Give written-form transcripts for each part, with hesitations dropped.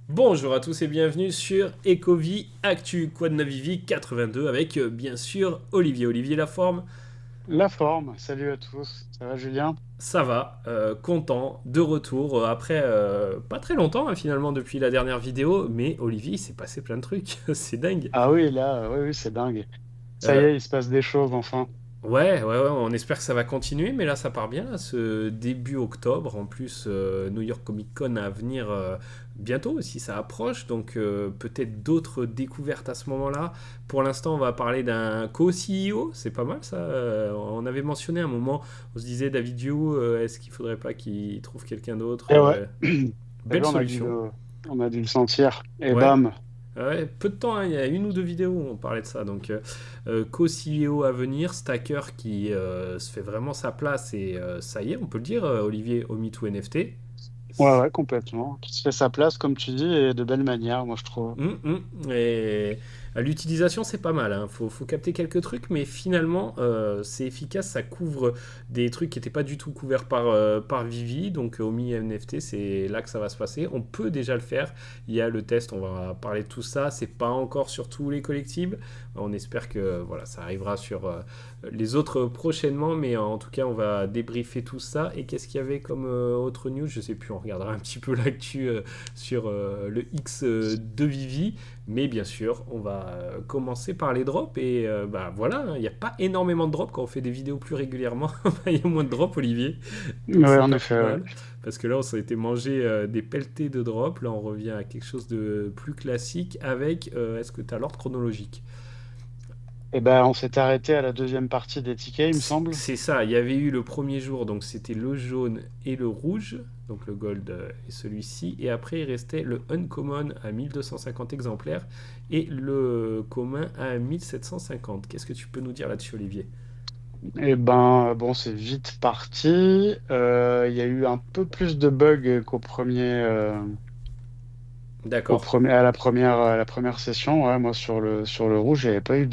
Bonjour à tous et bienvenue sur Ecovie Actu Quad Navivi 82 avec bien sûr Olivier. Olivier Laforme, La forme, salut à tous. Ça va Julien? ça va, content, de retour après pas très longtemps finalement depuis la dernière vidéo, mais Olivier il s'est passé plein de trucs, c'est dingue. Ah oui, là, oui, oui, c'est dingue. Ça y Euh, est, il se passe des choses enfin. ouais, on espère que ça va continuer, mais là ça part bien, là, ce début octobre. En plus, New York Comic Con à venir bientôt aussi, ça approche, donc peut-être d'autres découvertes à ce moment-là. Pour l'instant, on va parler d'un co-CEO, c'est pas mal ça. On avait mentionné un moment, on se disait David Yu, est-ce qu'il faudrait pas qu'il trouve quelqu'un d'autre Et ouais, t'as Belle vu, solution. on a dû le sentir. Et Ouais, bam. ouais, peu de temps, hein, il y a une ou deux vidéos où on parlait de ça. Donc, co-CEO à venir, Stacker qui se fait vraiment sa place et ça y est, on peut le dire, Olivier Omitu NFT. Ouais, ouais, complètement. Qui se fait sa place, comme tu dis, et de belle manière, moi je trouve. Et à l'utilisation, c'est pas mal. Hein. Faut capter quelques trucs, mais finalement, c'est efficace. Ça couvre des trucs qui n'étaient pas du tout couverts par Vivi. Donc, Omi NFT, c'est là que ça va se passer. On peut déjà le faire. Il y a le test, on va parler de tout ça. C'est pas encore sur tous les collectibles. On espère que voilà, ça arrivera sur les autres prochainement. Mais en tout cas, on va débriefer tout ça. Et qu'est-ce qu'il y avait comme autre news? Je sais plus. On regardera un petit peu l'actu sur le X de Vivi. Mais bien sûr, on va commencer par les drops. Et bah voilà, il n'y a pas énormément de drops quand on fait des vidéos plus régulièrement. Il y a moins de drops, Olivier. Donc Ouais, c'est en pas plus effet, ouais. mal. Parce que là, on s'est été mangé des pelletés de drops. Là, on revient à quelque chose de plus classique avec. Est-ce que tu as l'ordre chronologique? Et ben, on s'est arrêté à la deuxième partie des tickets, il me semble. C'est ça, il y avait eu le premier jour, donc c'était le jaune et le rouge, donc le gold et celui-ci, et après il restait le uncommon à 1250 exemplaires et le commun à 1750. Qu'est-ce que tu peux nous dire là-dessus, Olivier? Et ben, bon, c'est vite parti. Il y a eu un peu plus de bugs D'accord. à la première session, ouais, moi sur le rouge, j'avais pas eu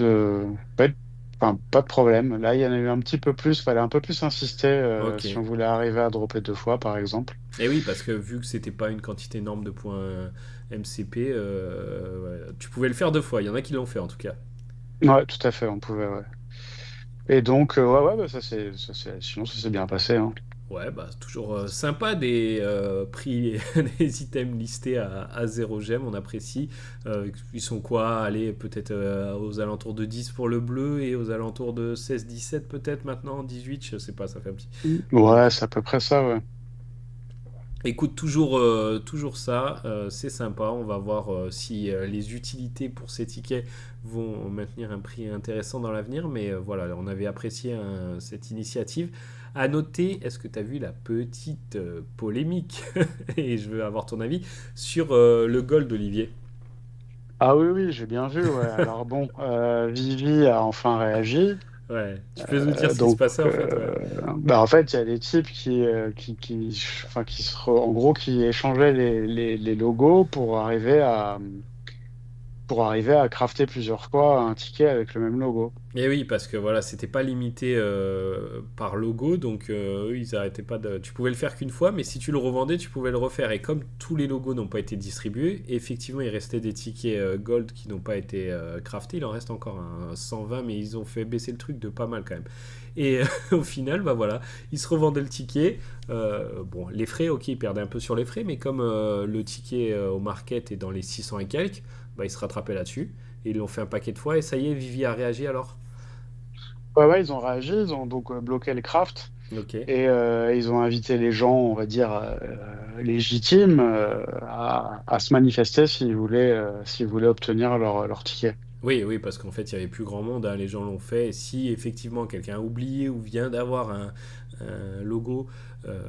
enfin, pas de problème. Là, il y en a eu un petit peu plus, fallait un peu plus insister Ok. si on voulait arriver à dropper deux fois, par exemple. Et oui, parce que vu que c'était pas une quantité énorme de points MCP, ouais, tu pouvais le faire deux fois. Il y en a qui l'ont fait en tout cas. Ouais, tout à fait, on pouvait, ouais. Et donc, ouais, ouais, bah, sinon, ça s'est bien passé, hein. Ouais, bah, c'est toujours sympa des prix, des items listés à 0 gemme, on apprécie. Ils sont quoi? Allez, peut-être aux alentours de 10 pour le bleu et aux alentours de 16-17 peut-être maintenant, 18, je sais pas, ça fait un petit. Bon, Ouais, c'est à peu près ça, ouais. écoute, toujours ça, c'est sympa. On va voir si les utilités pour ces tickets vont maintenir un prix intéressant dans l'avenir. Mais voilà, on avait apprécié cette initiative. À noter, est-ce que tu as vu la petite polémique, et je veux avoir ton avis, sur le gold d'Olivier? Ah oui, oui, j'ai bien vu, ouais. Alors bon, Vivi a enfin réagi. Ouais, tu peux nous dire ce qui se Donc, passait en fait, ouais. bah, en fait, il y a des types enfin, en gros, qui échangeaient les logos pour arriver à crafter plusieurs fois un ticket avec le même logo. Et oui, parce que voilà, c'était pas limité par logo, donc eux, ils arrêtaient pas de. Tu pouvais le faire qu'une fois, mais si tu le revendais, tu pouvais le refaire. Et comme tous les logos n'ont pas été distribués, effectivement, il restait des tickets gold qui n'ont pas été craftés. Il en reste encore un 120, mais ils ont fait baisser le truc de pas mal quand même. Et au final, bah voilà, ils se revendaient le ticket. Bon, les frais, ok, ils perdaient un peu sur les frais, mais comme le ticket au market est dans les 600 et quelques, bah ils se rattrapaient là-dessus. Et ils l'ont fait un paquet de fois. Et ça y est, Vivi a réagi alors. Ouais, ouais, ils ont réagi, ils ont donc bloqué le craft Ok. et ils ont invité les gens, on va dire, légitimes à se manifester s'ils voulaient obtenir leur ticket. Oui, oui, parce qu'en fait, il n'y avait plus grand monde, hein, les gens l'ont fait. Et si effectivement quelqu'un a oublié ou vient d'avoir un logo, euh,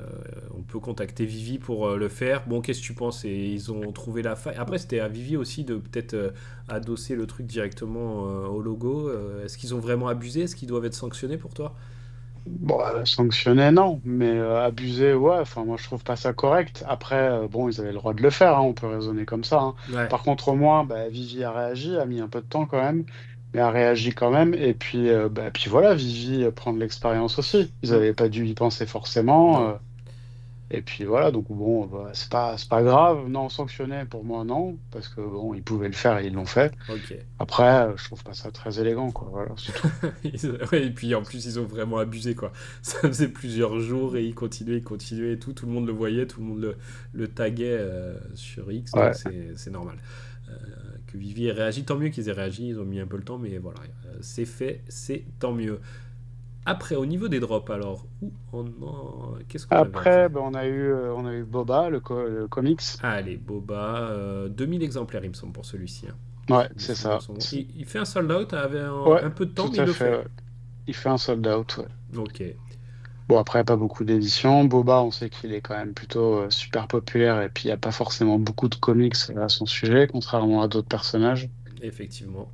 on peut contacter Vivi pour le faire. Bon, qu'est-ce que tu penses? Et ils ont trouvé la faille. Après, c'était à Vivi aussi de peut-être adosser le truc directement au logo. Est-ce qu'ils ont vraiment abusé? Est-ce qu'ils doivent être sanctionnés pour toi? Bon, sanctionner, non, mais abuser, ouais, enfin, moi, je trouve pas ça correct. Après, bon, ils avaient le droit de le faire, hein, on peut raisonner comme ça, hein. Ouais. Par contre, au moins, bah, Vivi a réagi, a mis un peu de temps quand même, mais a réagi quand même. Et puis, puis voilà, Vivi prend de l'expérience aussi. Ils Hmm. n'avaient pas dû y penser forcément. Non. Et puis voilà, donc bon, bah, c'est pas grave. Non, sanctionné pour moi, non, parce que bon, ils pouvaient le faire et ils l'ont fait. Ok. Après, je trouve pas ça très élégant, quoi. Voilà, c'est tout. Ouais, et puis en plus, ils ont vraiment abusé, quoi. Ça faisait plusieurs jours et ils continuaient et tout. Tout le monde le voyait, tout le monde le taguait sur X, donc Ouais. c'est normal. Euh, que Vivi ait réagi, tant mieux qu'ils aient réagi, ils ont mis un peu le temps, mais voilà, c'est fait, c'est tant mieux. Après, au niveau des drops, alors, qu'est-ce qu'on avait Après, après? ben, on a eu Boba, le comics. Allez, Boba, 2000 exemplaires, il me semble, pour celui-ci, hein. Ouais, Les c'est souvenirs ça. sont bons. Il fait un sold out avec Ouais, un peu de temps, tout mais il à le fait. fait. Ouais. Il fait un sold out. Ouais. Ok. Bon, après, pas beaucoup d'éditions. Boba, on sait qu'il est quand même plutôt super populaire et puis il n'y a pas forcément beaucoup de comics à son sujet, contrairement à d'autres personnages. Effectivement.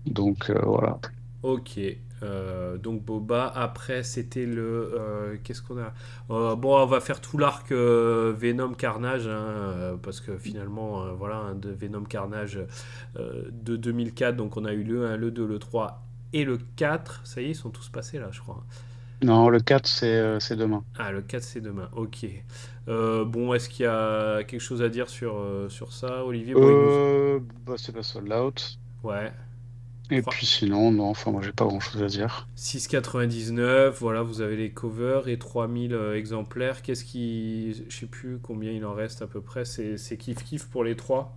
Donc voilà. Ok. Donc Boba, après c'était le... qu'est-ce qu'on a? Bon, on va faire tout l'arc Venom Carnage, hein, parce que finalement, voilà, hein, de Venom Carnage de 2004, donc on a eu le 1, le 2, le 3 et le 4. Ça y est, ils sont tous passés là, je crois. Non, le 4 c'est demain. Ah, le 4 c'est demain, ok. Bon, est-ce qu'il y a quelque chose à dire sur ça, Olivier? Bon, il nous... Bah, c'est pas sold out. Ouais. Et puis sinon, non, enfin, moi, j'ai pas grand-chose à dire. 6,99, voilà, vous avez les covers et 3000 exemplaires. Qu'est-ce qui. Je sais plus combien il en reste à peu près. C'est kiff-kiff pour les trois.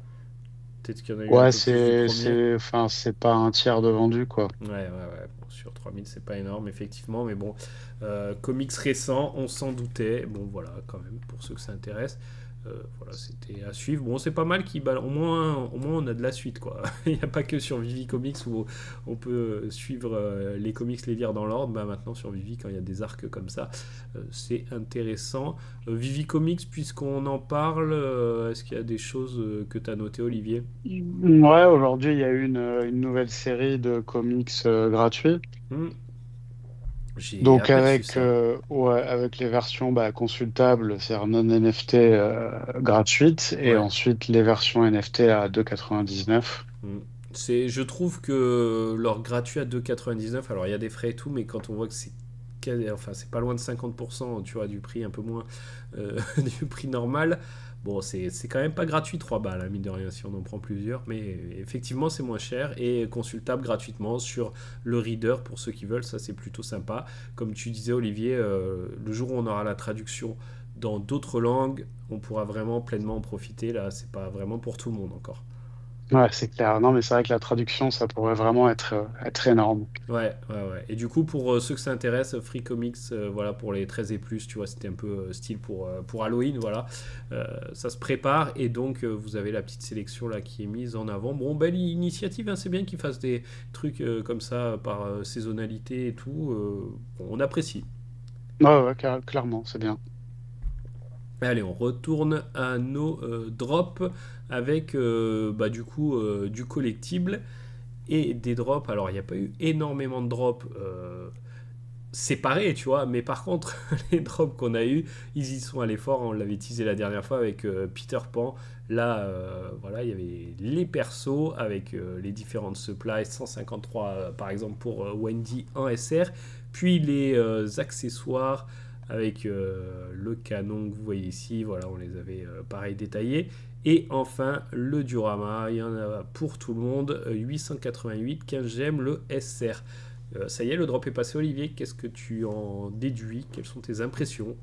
Peut-être qu'il y en a eu un Ouais, peu plus du premier. enfin, c'est pas un tiers de vendu, quoi. Ouais, ouais, ouais. Bon, sur 3000, c'est pas énorme, effectivement. Mais bon, comics récents, on s'en doutait. Bon, voilà, quand même, pour ceux que ça intéresse. Voilà, c'était à suivre. Bon, c'est pas mal au moins, on a de la suite, quoi. Il n'y a pas que sur Vivi Comics où on peut suivre les comics, les lire dans l'ordre. Bah, maintenant, sur Vivi, quand il y a des arcs comme ça, c'est intéressant. Vivi Comics, puisqu'on en parle, est-ce qu'il y a des choses que tu as notées, Olivier? Ouais, aujourd'hui, il y a eu une nouvelle série de comics gratuits. Hmm, j'ai Donc aperçu avec, ça. ouais, avec les versions bah, consultables, c'est-à-dire non NFT gratuites, et Ouais. ensuite les versions NFT à 2,99. Mm. Je trouve que leur gratuit à 2,99, alors il y a des frais et tout, mais quand on voit que enfin, c'est pas loin de 50%, tu vois, du prix un peu moins du prix normal, bon, c'est quand même pas gratuit 3 balles, hein, mine de rien, si on en prend plusieurs, mais effectivement, c'est moins cher et consultable gratuitement sur le reader pour ceux qui veulent, ça c'est plutôt sympa. Comme tu disais, Olivier, le jour où on aura la traduction dans d'autres langues, on pourra vraiment pleinement en profiter. Là, c'est pas vraiment pour tout le monde encore. Ouais, c'est clair. Non, mais c'est vrai que la traduction, ça pourrait vraiment être énorme. Ouais, ouais, ouais. Et du coup, pour ceux que ça intéresse, Free Comics, voilà, pour les 13 et plus, tu vois, c'était un peu style pour Halloween, voilà. Ça se prépare et donc vous avez la petite sélection là qui est mise en avant. Bon, belle initiative, hein, c'est bien qu'ils fassent des trucs comme ça par saisonnalité et tout. Bon, on apprécie. Ouais, ouais, clairement, c'est bien. Allez, on retourne à nos drops avec bah, du coup du collectible et des drops. Alors, il n'y a pas eu énormément de drops séparés, tu vois. Mais par contre, les drops qu'on a eu, ils y sont allés fort. On l'avait teasé la dernière fois avec Peter Pan. Là, voilà, il y avait les persos avec les différentes supplies. 153, par exemple, pour Wendy en SR. Puis les accessoires avec le canon que vous voyez ici. Voilà, on les avait pareil détaillés. Et enfin, le diorama, il y en a pour tout le monde. 888, 15 gemmes, le SR. Ça y est, le drop est passé, Olivier. Qu'est-ce que tu en déduis? Quelles sont tes impressions?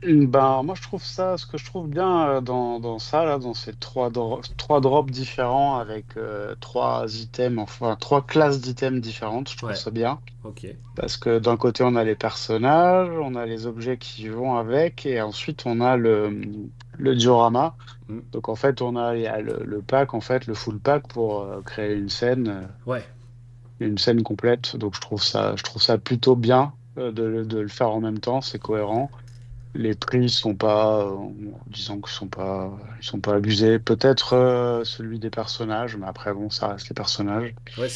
Ben, moi, je trouve ça, ce que je trouve bien dans ça, là, dans ces trois drops différents avec trois items, enfin, trois classes d'items différentes, je trouve Ouais, ça bien. ok. Parce que d'un côté, on a les personnages, on a les objets qui vont avec, et ensuite, on a le diorama. Mm. Donc, en fait, il y a le pack, en fait, le full pack pour créer Ouais, une scène complète. Donc, je trouve ça plutôt bien de le faire en même temps, c'est cohérent. Les prix sont pas, disons qu'ils sont pas abusés. Peut-être celui des personnages, mais après, bon, ça reste les personnages. ouais,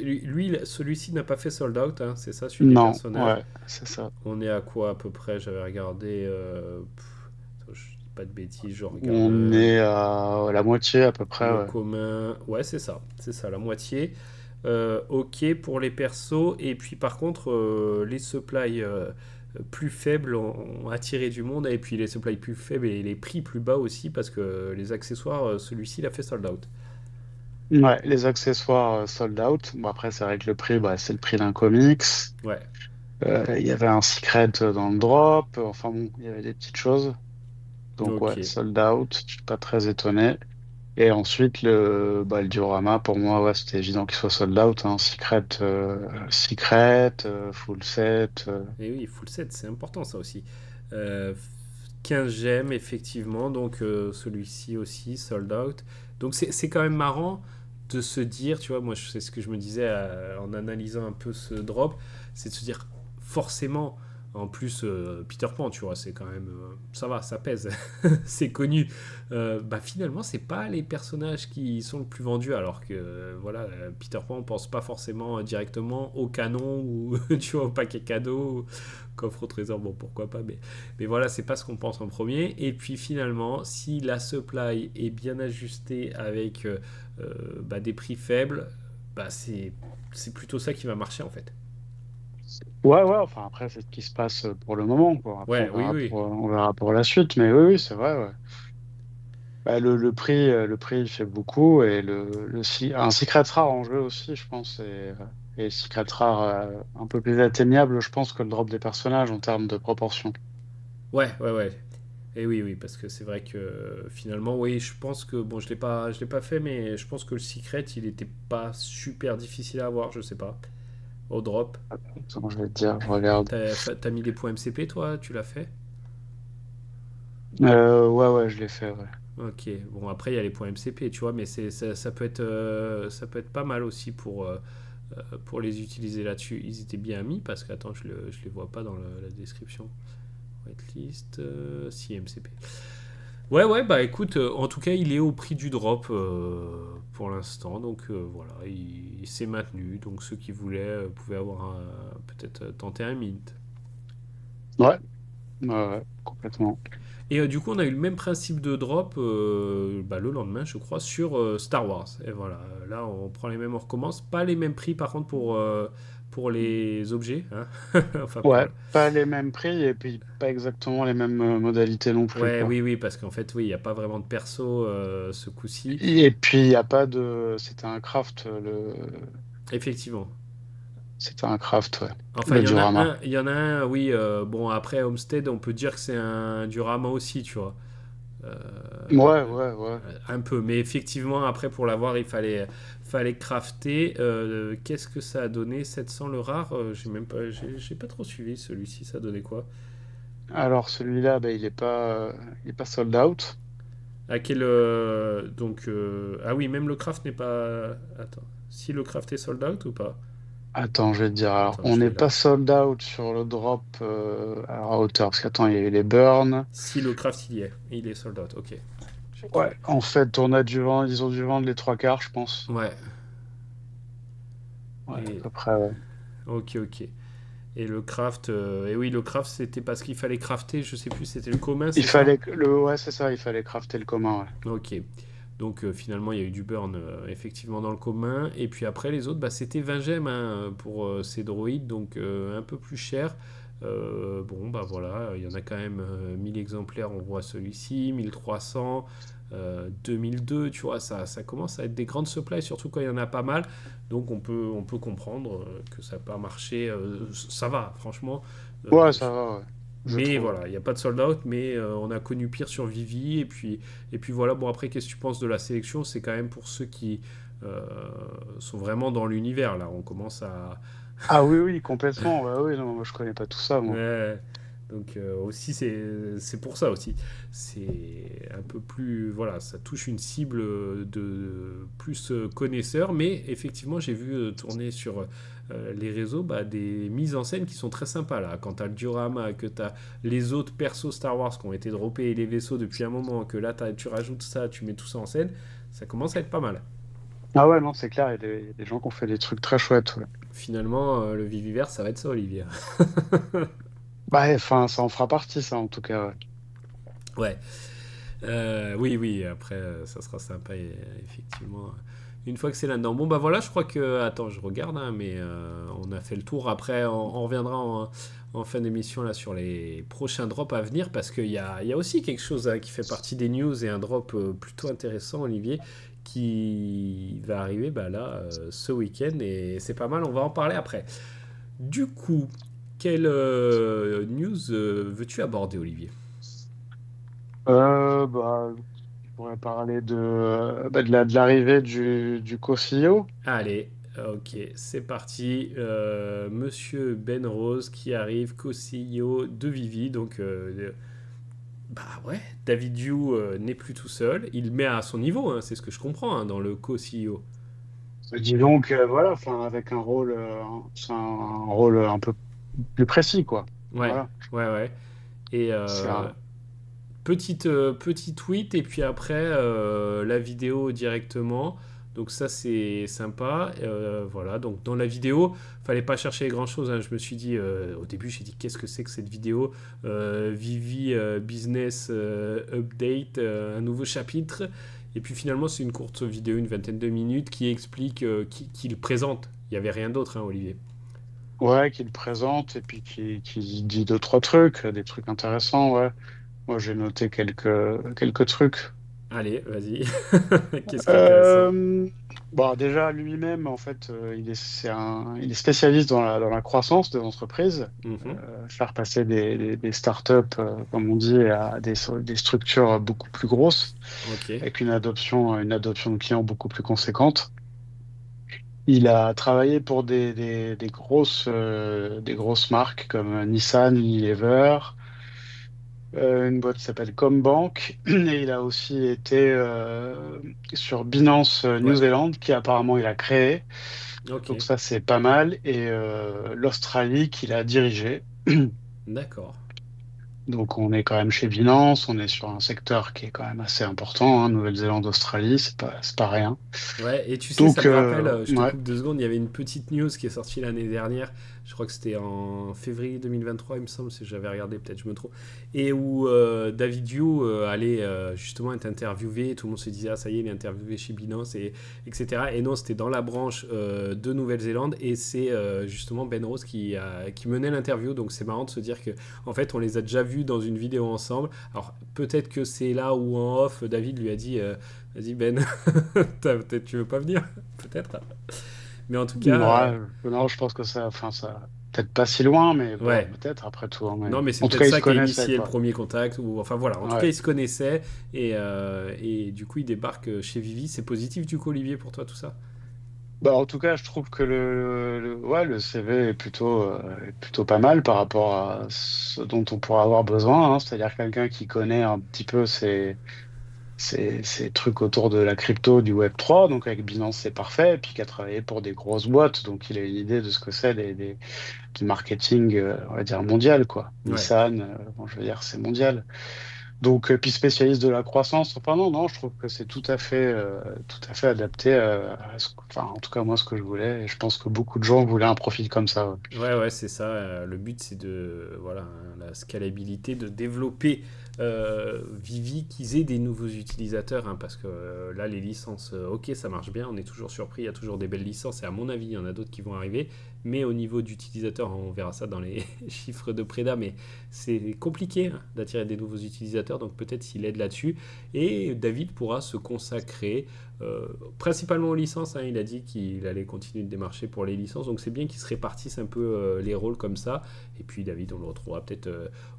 lui, celui-ci n'a pas fait sold out, hein, c'est ça, celui des Non, personnages. ouais, c'est ça. On est à quoi à peu près? J'avais regardé. Attends, je dis pas de bêtises, je regarde On est à la moitié à peu près, le ouais. commun. Ouais, c'est ça, la moitié. ok pour les persos. Et puis par contre, les supplies plus faibles ont attiré du monde. Et puis les supplies plus faibles et les prix plus bas aussi, parce que les accessoires, celui-ci, il a fait sold out. Ouais, les accessoires sold out. Bon, après, c'est vrai que le prix, bah, c'est le prix d'un comics. Ouais, Il y avait un secret dans le drop. Enfin bon, il y avait des petites choses. Donc ok. ouais, sold out. Je suis pas très étonné. Et ensuite, le diorama, pour moi, ouais, c'était évident qu'il soit sold out, hein. Secret, full set. Et oui, full set, c'est important ça aussi. Euh, 15 gemmes, effectivement, donc celui-ci aussi, sold out. Donc c'est quand même marrant de se dire, tu vois, moi c'est ce que je me disais en analysant un peu ce drop, c'est de se dire forcément, en plus Peter Pan, tu vois, c'est quand même, ça va, ça pèse, c'est connu. Bah finalement, c'est pas les personnages qui sont le plus vendus, alors que voilà, Peter Pan, on pense pas forcément directement au canon ou tu vois, au paquet cadeau, coffre au trésor, bon pourquoi pas, mais voilà, c'est pas ce qu'on pense en premier. Et puis finalement, si la supply est bien ajustée avec bah, des prix faibles, bah, c'est plutôt ça qui va marcher en fait. Ouais, ouais, enfin après, c'est ce qui se passe pour le moment, quoi. Après, Ouais, oui, oui. on verra pour la suite, mais oui, oui, c'est vrai, ouais. Bah, le prix, il fait beaucoup, et un secret rare en jeu aussi, je pense, et le secret rare un peu plus atteignable, je pense, que le drop des personnages en termes de proportion. Ouais, ouais, ouais. Et oui, oui, parce que c'est vrai que finalement, oui, je pense que, bon, je l'ai pas fait, mais je pense que le secret, il était pas super difficile à avoir, je sais pas. Au drop. Attends, je vais te dire, je regarde. T'as mis des points MCP, toi, tu l'as fait? Ouais, ouais, je l'ai fait, ouais. Ok, bon après il y a les points MCP, tu vois, mais ça peut être pas mal aussi pour les utiliser là-dessus. Ils étaient bien mis parce que, attends, je les vois pas dans la description. Whitelist, si MCP. Ouais, ouais, bah écoute, en tout cas il est au prix du drop pour l'instant, donc voilà, il s'est maintenu. Donc ceux qui voulaient pouvaient avoir peut-être tenté un mint. Ouais, ouais, ouais, complètement. Et du coup, on a eu le même principe de drop bah, le lendemain, je crois, sur Star Wars. Et voilà, là, on prend les mêmes, on recommence. Pas les mêmes prix, par contre, pour les objets. Hein. Enfin, Ouais, pas les mêmes prix, et puis pas exactement les mêmes modalités non plus, Ouais, quoi. oui, oui, parce qu'en fait, oui, il n'y a pas vraiment de perso ce coup-ci. Et puis, il n'y a pas de. Effectivement. C'était un craft, ouais. Enfin, Le diorama. il y en a un, oui. Bon, après, Homestead, on peut dire que c'est un diorama aussi, tu vois. Euh, Ouais, ouais, ouais. un peu, mais effectivement, après pour l'avoir, fallait crafter. Qu'est-ce que ça a donné 700 le rare. J'ai même pas, j'ai pas trop suivi celui-ci. Ça donnait quoi? Alors, celui-là, bah, il est pas sold out. À quel ah oui, même le craft n'est pas. Attends, si le craft est sold out ou pas? Attends, je vais te dire. Alors, Attends, on je n'est vais là. pas sold out sur le drop alors à hauteur. Parce qu'attends, il y a eu les burns. Si le craft il est sold out. Ok. Ouais, en fait, ils ont dû vendre les trois quarts, je pense. Ouais. Ouais, à Et peu près, ouais. ok, ok. Et le craft, et oui, le craft c'était parce qu'il fallait crafter. Je sais plus, c'était le commun, c'est ça? Ouais, c'est ça, il fallait crafter le commun, ouais. Ok. Donc finalement, il y a eu du burn effectivement dans le commun. Et puis après, les autres, bah, c'était 20 gemmes hein, pour ces droïdes, donc un peu plus cher. Bon, bah voilà, il y en a quand même 1000 exemplaires, on voit celui-ci, 1300, 2002, tu vois, ça commence à être des grandes supplies, surtout quand il y en a pas mal. Donc on peut comprendre que ça n'a pas marché. Ça va, franchement. Ouais, Je- ça va, ouais. Je mais trouve. voilà, il n'y a pas de sold out, mais on a connu pire sur Vivi. Et puis voilà, bon après, qu'est-ce que tu penses de la sélection? C'est quand même pour ceux qui euh, sont vraiment dans l'univers, là. On commence à... Ah oui, oui, complètement. Bah oui, non, moi, je connais pas tout ça, moi. Ouais. Donc aussi, c'est pour ça aussi. C'est un peu plus... Voilà, ça touche une cible de plus connaisseurs. Mais effectivement, j'ai vu tourner sur les réseaux bah, des mises en scène qui sont très sympas, là. Quand tu as le diorama, que tu as les autres persos Star Wars qui ont été droppés et les vaisseaux depuis un moment, que là, tu rajoutes ça, tu mets tout ça en scène, ça commence à être pas mal. Ah ouais, non, c'est clair, il y a des gens qui ont fait des trucs très chouettes, ouais. Finalement, le Viviverse, ça va être ça, Olivier. Bah, enfin, ça en fera partie, ça, en tout cas, ouais. Ouais. Oui, oui, après, ça sera sympa, effectivement. Une fois que c'est là-dedans. Bon, bah voilà, je crois que. Attends, je regarde, hein, mais on a fait le tour. Après, on reviendra en fin d'émission là sur les prochains drops à venir parce qu'il y a aussi quelque chose hein, qui fait partie des news et un drop plutôt intéressant, Olivier, qui va arriver bah, là ce week-end et c'est pas mal. On va en parler après. Du coup, quelle news veux-tu aborder, Olivier? Bah, je pourrais parler de l'arrivée du co-CEO. Allez, ok, c'est parti. Monsieur Ben Rose qui arrive, co-CEO de Vivi. Donc, bah ouais, David Yu n'est plus tout seul. Il met à son niveau, hein, c'est ce que je comprends hein, dans le co-CEO. Dis donc, voilà, enfin, avec un rôle un peu plus précis, quoi. Ouais, Voilà. ouais, ouais. Et C'est un, petit tweet et puis après la vidéo directement. Donc ça c'est sympa. Voilà, donc dans la vidéo, fallait pas chercher grand chose. Hein. Je me suis dit au début, j'ai dit qu'est-ce que c'est que cette vidéo Vivi Business Update, un nouveau chapitre. Et puis finalement, c'est une courte vidéo, une vingtaine de minutes, qui explique, qui le présente. Il n'y avait rien d'autre, hein, Olivier. ouais, qui le présente et puis qui dit deux, trois trucs, des trucs intéressants, ouais. Moi, j'ai noté quelques trucs. Allez, vas-y. Qu'est-ce qui est intéressant? Euh, déjà, lui-même, en fait, il est spécialiste dans la croissance des entreprises, Mhm. faire passer des startups, comme on dit, à des structures beaucoup plus grosses, Ok. avec une adoption de clients beaucoup plus conséquente. Il a travaillé pour des grosses marques comme Nissan, Unilever, une boîte qui s'appelle Combank, et il a aussi été sur Binance New Ouais. Zealand, qui apparemment il a créé. Ok. Donc ça, c'est pas mal. Et l'Australie qu'il a dirigé. D'accord. Donc on est quand même chez Binance, on est sur un secteur qui est quand même assez important, hein, Nouvelle-Zélande, Australie, c'est pas rien. Ouais, et tu sais, ça Donc me rappelle, je te ouais, coupe 2 secondes, il y avait une petite news qui est sortie l'année dernière, je crois que c'était en février 2023, il me semble, si j'avais regardé, peut-être je me trompe, et où David Yu allait justement être interviewé, tout le monde se disait, ah ça y est, il est interviewé chez Binance, etc. Et non, c'était dans la branche de Nouvelle-Zélande, et c'est justement Ben Rose qui menait l'interview, donc c'est marrant de se dire que en fait, on les a déjà vus dans une vidéo ensemble. Alors peut-être que c'est là où en off, David lui a dit, vas-y Ben, peut-être tu veux pas venir, peut-être. Mais en tout cas, ouais, non, je pense que ça, peut-être pas si loin, mais bon, ouais. peut-être après tout, hein, mais Non, mais c'est en tout peut-être cas, ils ça se qui a connaissaient, initié le quoi. premier contact. Ou, enfin voilà, en tout cas, Ouais. ils se connaissaient. Et du coup, ils débarquent chez Vivi. C'est positif du coup, Olivier, pour toi, tout ça? En tout cas, je trouve que ouais, le CV est plutôt pas mal par rapport à ce dont on pourra avoir besoin, hein. C'est-à-dire quelqu'un qui connaît un petit peu ces trucs autour de la crypto, du Web3, donc avec Binance, c'est parfait, et puis qui a travaillé pour des grosses boîtes, donc il a une idée de ce que c'est du marketing, on va dire, mondial, quoi. Ouais. Nissan, bon, je veux dire, c'est mondial. Donc, puis spécialiste de la croissance. Enfin, non, non, je trouve que c'est tout à fait adapté enfin, en tout cas, moi, ce que je voulais. Et je pense que beaucoup de gens voulaient un profil comme ça. Ouais. Ouais, ouais, c'est ça. Le but, c'est de, voilà, hein, la scalabilité, de développer Vivi, qu'ils aient des nouveaux utilisateurs, hein, parce que là, les licences, ok, ça marche bien, on est toujours surpris, il y a toujours des belles licences, et à mon avis, il y en a d'autres qui vont arriver, mais au niveau d'utilisateurs, on verra ça dans les chiffres de Preda, mais c'est compliqué hein, d'attirer des nouveaux utilisateurs, donc peut-être s'il aide là-dessus, et David pourra se consacrer euh, principalement aux licences, hein, il a dit qu'il allait continuer de démarcher pour les licences, donc c'est bien qu'ils se répartissent un peu les rôles comme ça. Et puis David, on le retrouvera peut-être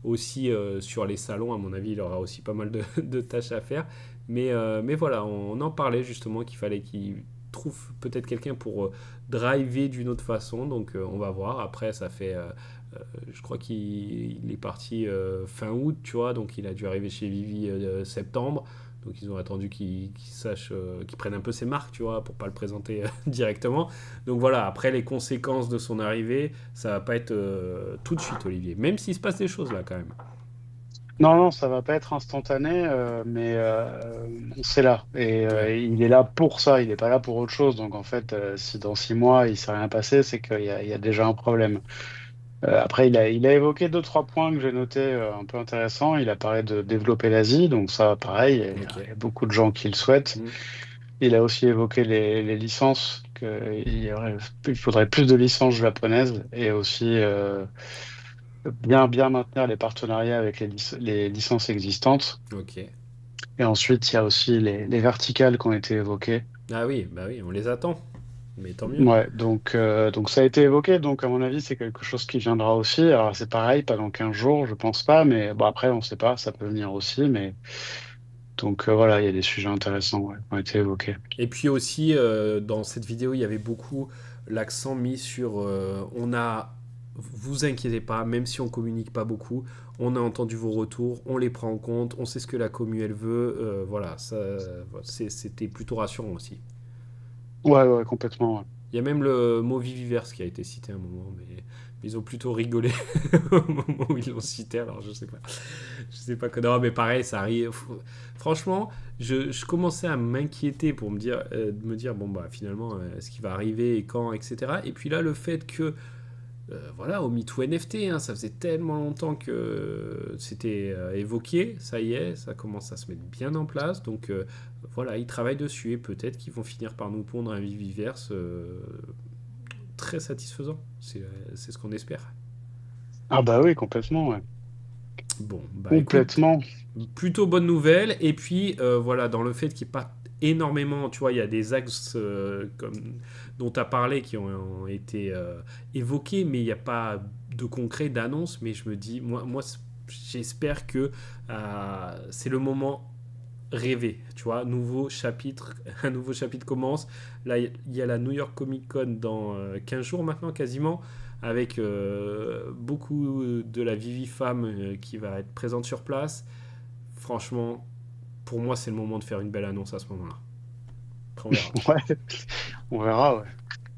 aussi sur les salons, à mon avis, il aura aussi pas mal de, de tâches à faire. Mais voilà, on en parlait justement qu'il fallait qu'il trouve peut-être quelqu'un pour driver d'une autre façon, donc on va voir. Après, ça fait, je crois qu'il est parti fin août, tu vois, donc il a dû arriver chez Vivi septembre. Donc ils ont attendu qu'il sache, qu'il prenne un peu ses marques, tu vois, pour pas le présenter directement. Donc voilà, après les conséquences de son arrivée, ça va pas être tout de suite, Olivier. Même s'il se passe des choses là quand même. Non, non, ça va pas être instantané, mais c'est là. Et Ouais, il est là pour ça, il n'est pas là pour autre chose. Donc, en fait, si dans 6 mois, il s'est rien passé, c'est qu'il y a déjà un problème. Après, il a évoqué deux, trois points que j'ai notés un peu intéressants. Il a parlé de développer l'Asie, donc ça, pareil, il y a, ok. il y a beaucoup de gens qui le souhaitent. Mm. Il a aussi évoqué les licences, il faudrait plus de licences japonaises et aussi bien maintenir les partenariats avec les licences existantes. Ok. Et ensuite, il y a aussi les verticales qui ont été évoquées. Ah oui, bah oui, on les attend. Mais tant mieux. Ouais, donc ça a été évoqué, donc à mon avis, c'est quelque chose qui viendra aussi. Alors c'est pareil, pas dans 15 jours, je pense pas, mais bon, après, on sait pas, ça peut venir aussi, mais donc voilà, il y a des sujets intéressants ouais, qui ont été évoqués. Et puis aussi, dans cette vidéo, il y avait beaucoup l'accent mis sur on a, vous inquiétez pas, même si on communique pas beaucoup, on a entendu vos retours, on les prend en compte, on sait ce que la commu elle veut, voilà, ça, c'était plutôt rassurant aussi. Ouais, ouais, complètement. Ouais. Il y a même le mot Viviverse qui a été cité à un moment, mais ils ont plutôt rigolé au moment où ils l'ont cité, alors je sais pas. Je sais pas que. Non, mais pareil, ça arrive. Franchement, je commençais à m'inquiéter pour me dire bon, bah finalement, ce qui va arriver et quand, etc. Et puis là, le fait que voilà, au MeToo NFT, hein, ça faisait tellement longtemps que c'était évoqué, ça y est, ça commence à se mettre bien en place. Donc voilà, ils travaillent dessus et peut-être qu'ils vont finir par nous pondre un Viviverse très satisfaisant. C'est ce qu'on espère. Ah bah oui, complètement, ouais. Bon, bah écoute, Complètement. plutôt bonne nouvelle. Et puis voilà, dans le fait qu'il n'y ait pas énormément, tu vois, il y a des axes comme, dont tu as parlé qui ont été évoqués, mais il n'y a pas de concret d'annonce. Mais je me dis, moi j'espère que c'est le moment rêvé, tu vois, nouveau chapitre, un nouveau chapitre commence. Là, il y a la New York Comic Con dans 15 jours maintenant, quasiment, avec beaucoup de la Vivi femme qui va être présente sur place. Franchement, pour moi, c'est le moment de faire une belle annonce à ce moment-là. Après, on verra. Ouais, on verra, ouais.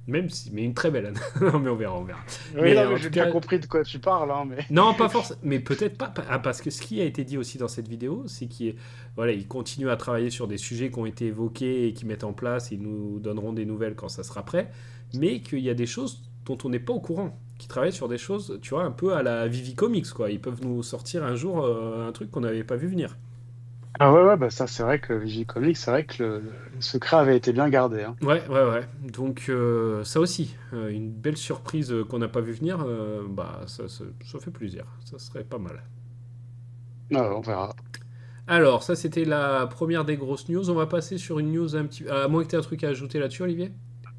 Même si, mais une très belle annonce. Non, mais on verra, on verra. Oui, Mais non, mais en j'ai tout bien cas, compris de quoi tu parles, hein, mais... non, pas forcément, mais peut-être pas, parce que ce qui a été dit aussi dans cette vidéo, c'est qu'ils voilà, ils continuent à travailler sur des sujets qui ont été évoqués et qui mettent en place, ils nous donneront des nouvelles quand ça sera prêt, mais qu'il y a des choses dont on n'est pas au courant, qui travaillent sur des choses, tu vois, un peu à la Vivi Comics, quoi. Ils peuvent nous sortir un jour un truc qu'on n'avait pas vu venir. Ah ouais, ouais, bah ça, c'est vrai que Vigicomics, c'est vrai que le secret avait été bien gardé, hein. Ouais, ouais, ouais. Donc ça aussi, une belle surprise qu'on n'a pas vu venir, bah ça fait plaisir, ça serait pas mal. Ah, on verra. Alors, ça c'était la première des grosses news. On va passer sur une news un petit peu. À moins que tu aies un truc à ajouter là-dessus, Olivier.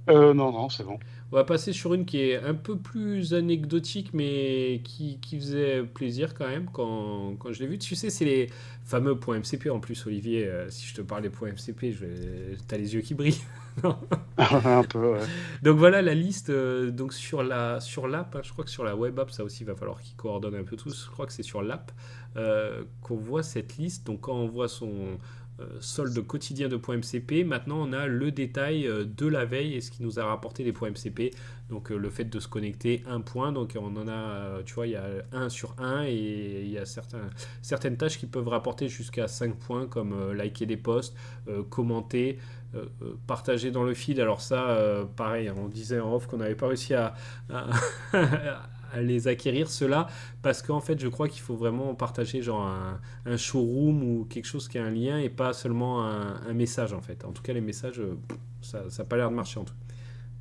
Non, non, c'est bon. On va passer sur une qui est un peu plus anecdotique, mais qui faisait plaisir quand même quand je l'ai vue. Tu sais, c'est les fameux points MCP en plus, Olivier. Si je te parle des points MCP, t'as les yeux qui brillent. Non. Un peu, ouais. Donc voilà la liste. Donc sur l'app, hein, je crois que sur la web app, ça aussi, il va falloir qu'ils coordonnent un peu tous. Je crois que c'est sur l'app qu'on voit cette liste. Donc quand on voit son solde quotidien de points MCP, maintenant on a le détail de la veille et ce qui nous a rapporté des points MCP. Donc le fait de se connecter un point, donc on en a, tu vois, il y a un sur un et il y a certaines tâches qui peuvent rapporter jusqu'à 5 points comme liker des posts, commenter, partager dans le feed. Alors ça, pareil, on disait en off qu'on n'avait pas réussi à, à les acquérir, ceux-là, parce qu'en fait, je crois qu'il faut vraiment partager genre un showroom ou quelque chose qui a un lien et pas seulement un message, en fait. En tout cas, les messages, ça n'a pas l'air de marcher en tout.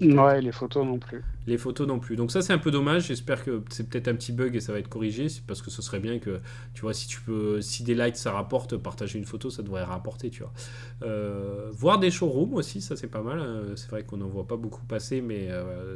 Ouais, les photos non plus. Les photos non plus. Donc ça c'est un peu dommage. J'espère que c'est peut-être un petit bug et ça va être corrigé. C'est parce que ce serait bien que, tu vois, si des likes ça rapporte, partager une photo ça devrait rapporter, tu vois. Voir des showrooms aussi, ça c'est pas mal. C'est vrai qu'on n'en voit pas beaucoup passer, mais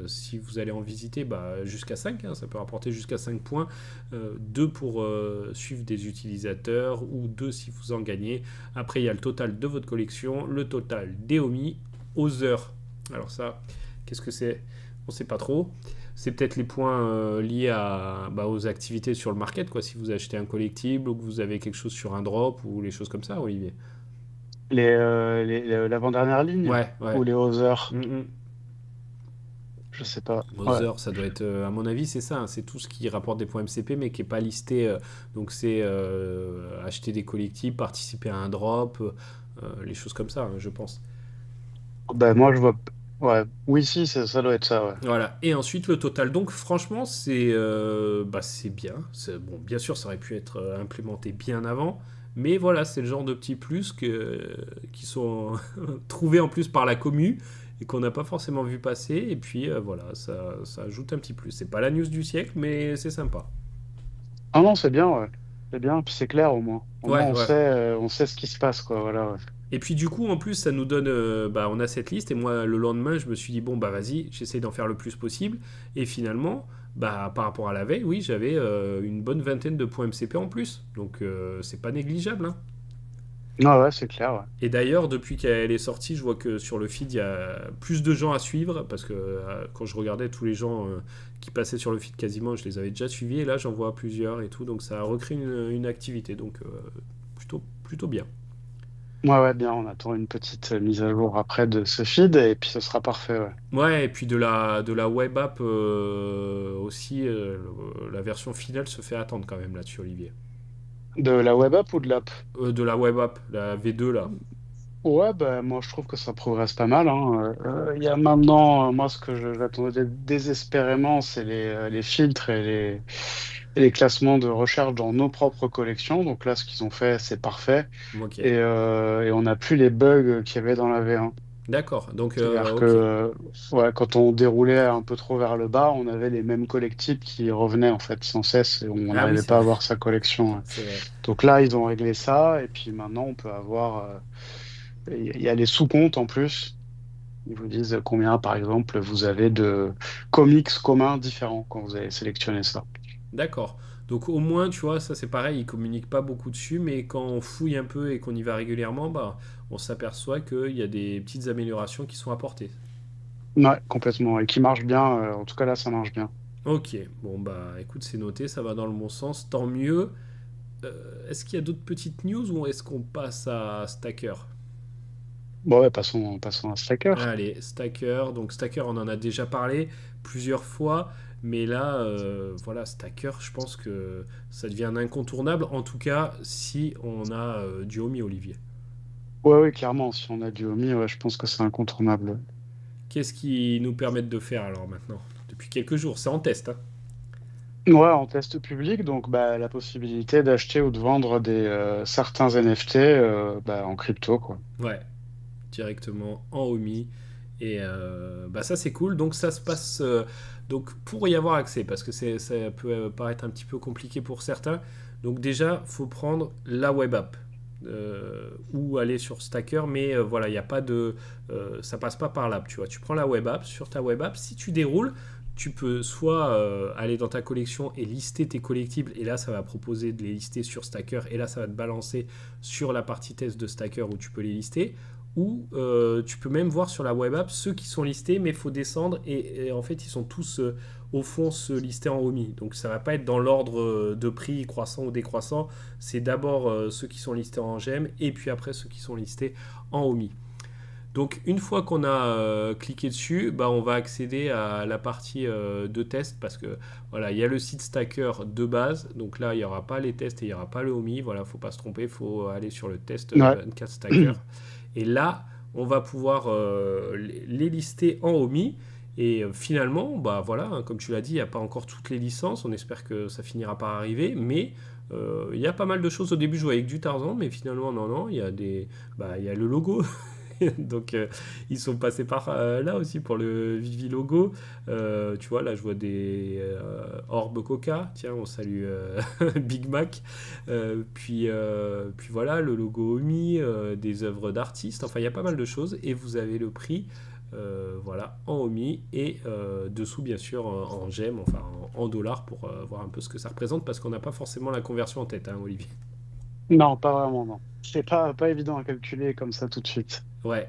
si vous allez en visiter, bah, jusqu'à 5, hein, ça peut rapporter jusqu'à 5 points. 2 pour suivre des utilisateurs ou 2 si vous en gagnez. Après il y a le total de votre collection, le total des homies aux heures. Alors ça, qu'est-ce que c'est? On sait pas trop. C'est peut-être les points liés aux activités sur le market, quoi. Si vous achetez un collectible ou que vous avez quelque chose sur un drop ou les choses comme ça, Olivier. L'avant-dernière ligne Ouais, ou ouais. les Other, Mm-mm. je sais pas. Ouais. Mother, ça doit être, à mon avis, c'est ça, hein. C'est tout ce qui rapporte des points MCP, mais qui n'est pas listé. Donc c'est acheter des collectibles, participer à un drop, les choses comme ça, hein, je pense. Ben moi je vois. Ouais. Oui, si, ça doit être ça, ouais. Voilà. Et ensuite, le total. Donc, franchement, c'est bien. Bon, bien sûr, ça aurait pu être implémenté bien avant. Mais voilà, c'est le genre de petits plus qui sont trouvés en plus par la commu et qu'on n'a pas forcément vu passer. Et puis voilà, ça ajoute un petit plus. C'est pas la news du siècle, mais c'est sympa. Ah non, c'est bien, ouais. C'est bien, puis c'est clair au moins. Au moins, Ouais, ouais. on sait ce qui se passe, quoi. Voilà, ouais. Et puis du coup, en plus, ça nous donne, bah, on a cette liste. Et moi, le lendemain, je me suis dit bon bah vas-y, j'essaie d'en faire le plus possible. Et finalement, bah par rapport à la veille, oui, j'avais une bonne vingtaine de points MCP en plus. Donc c'est pas négligeable, hein. Ah ouais, c'est clair, ouais. Et d'ailleurs, depuis qu'elle est sortie, je vois que sur le feed, il y a plus de gens à suivre, parce que quand je regardais tous les gens qui passaient sur le feed quasiment, je les avais déjà suivis, et là j'en vois plusieurs et tout, donc ça a recréé une activité, donc plutôt bien. Ouais, ouais, bien, on attend une petite mise à jour après de ce feed, et puis ce sera parfait, ouais. Ouais, et puis de la web app aussi, la version finale se fait attendre quand même là-dessus, Olivier. De la web app ou de l'app? De la web app, la V2 là. Ouais, bah, moi je trouve que ça progresse pas mal, hein. Il y a maintenant, moi ce que j'attendais désespérément, c'est les filtres et les classements de recherche dans nos propres collections. Donc là, ce qu'ils ont fait, c'est parfait. Ok. Et on n'a plus les bugs qu'il y avait dans la V1. D'accord, donc C'est-à-dire que ok. ouais, quand on déroulait un peu trop vers le bas, on avait les mêmes collectibles qui revenaient en fait sans cesse et on Ah oui, n'arrivait c'est pas à vrai. voir sa collection, ouais. C'est vrai. Donc là, ils ont réglé ça et puis maintenant, on peut avoir. Il y a les sous-comptes en plus. Ils vous disent combien, par exemple, vous avez de comics communs différents quand vous avez sélectionné ça. D'accord. Donc au moins, tu vois, ça c'est pareil, ils communiquent pas beaucoup dessus, mais quand on fouille un peu et qu'on y va régulièrement, bah, on s'aperçoit qu'il y a des petites améliorations qui sont apportées. Ouais, complètement. Et qui marche bien. En tout cas, là, ça marche bien. Ok, bon bah écoute, c'est noté, ça va dans le bon sens, tant mieux. Est-ce qu'il y a d'autres petites news ou est-ce qu'on passe à Stacker? Bon, ouais, passons à Slacker. Allez, Stacker, donc Stacker, on en a déjà parlé plusieurs fois, mais là, voilà, Stacker, je pense que ça devient un incontournable, en tout cas si on a du Homie Olivier. Ouais, oui, clairement. Si on a du Omi, ouais, je pense que c'est incontournable. Qu'est-ce qui nous permettent de faire alors maintenant? Depuis quelques jours, c'est en test, hein. Ouais, en test public, donc bah, la possibilité d'acheter ou de vendre certains NFT bah, en crypto, quoi. Ouais, directement en Omi. Et bah ça c'est cool. Donc ça se passe. Donc pour y avoir accès, parce que ça peut paraître un petit peu compliqué pour certains. Donc déjà, faut prendre la web app. Ou aller sur Stacker, mais voilà, il n'y a pas de. Ça passe pas par l'app, tu vois. Tu prends la web app, sur ta web app, si tu déroules, tu peux soit aller dans ta collection et lister tes collectibles, et là ça va proposer de les lister sur Stacker, et là ça va te balancer sur la partie test de Stacker où tu peux les lister, ou tu peux même voir sur la web app ceux qui sont listés, mais il faut descendre, et en fait ils sont tous au fond se lister en OMI. Donc ça va pas être dans l'ordre de prix croissant ou décroissant, c'est d'abord ceux qui sont listés en GEM, et puis après ceux qui sont listés en OMI. Donc une fois qu'on a cliqué dessus, bah, on va accéder à la partie de test, parce que voilà, il y a le site Stacker de base, donc là il n'y aura pas les tests et il n'y aura pas le OMI, voilà, faut pas se tromper, il faut aller sur le test Ouais. 24 Stacker, et là on va pouvoir les lister en OMI. Et finalement, bah voilà, hein, comme tu l'as dit, il n'y a pas encore toutes les licences. On espère que ça finira par arriver. Mais il y a pas mal de choses. Au début, je voyais que du Tarzan, mais finalement, non, non, il y a le logo. Donc ils sont passés par là aussi pour le Vivi logo. Tu vois, là je vois des Orbe Coca. Tiens, on salue Big Mac. Puis voilà, le logo Omi, des œuvres d'artistes. Enfin, il y a pas mal de choses. Et vous avez le prix. Voilà, en Omi et dessous bien sûr en gemme, enfin en dollars pour voir un peu ce que ça représente parce qu'on n'a pas forcément la conversion en tête, hein, Olivier. Non, pas vraiment, non. C'est pas évident à calculer comme ça tout de suite. Ouais.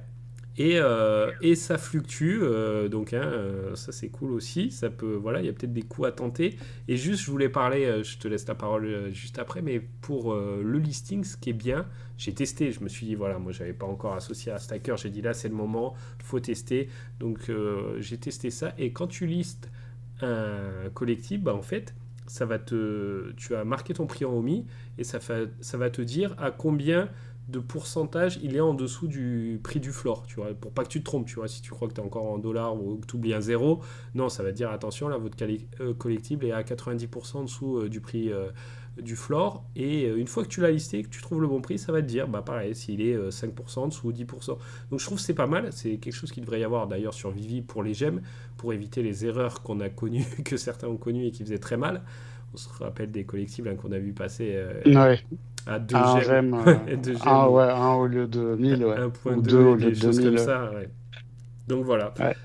Et ça fluctue, donc hein, ça c'est cool aussi. Ça peut, voilà, il y a peut-être des coups à tenter. Et juste, je voulais parler, je te laisse la parole juste après, mais pour le listing, ce qui est bien, j'ai testé. Je me suis dit, voilà, moi j'avais pas encore associé à Stacker. J'ai dit là, c'est le moment, faut tester. Donc j'ai testé ça. Et quand tu listes un collectif, bah en fait, tu vas marquer ton prix en OMI et ça va te dire à combien de pourcentage, il est en dessous du prix du floor, tu vois, pour pas que tu te trompes, tu vois, si tu crois que tu es encore en dollars ou que tu oublies un zéro, non, ça va te dire attention, là, votre collectible est à 90% en dessous du prix du floor, et une fois que tu l'as listé, que tu trouves le bon prix, ça va te dire, bah pareil, s'il est 5% en dessous ou 10%. Donc je trouve que c'est pas mal, c'est quelque chose qu'il devrait y avoir d'ailleurs sur Vivi pour les gemmes, pour éviter les erreurs qu'on a connues, que certains ont connues et qui faisaient très mal. On se rappelle des collectibles hein, qu'on a vu passer Ouais, à 2 un gemmes, gemme, 2 gemmes ou un au lieu de 1000, ouais. Ou 2 1.2 et au lieu des de choses comme 2000. ça. Ouais. Donc voilà. Ouais.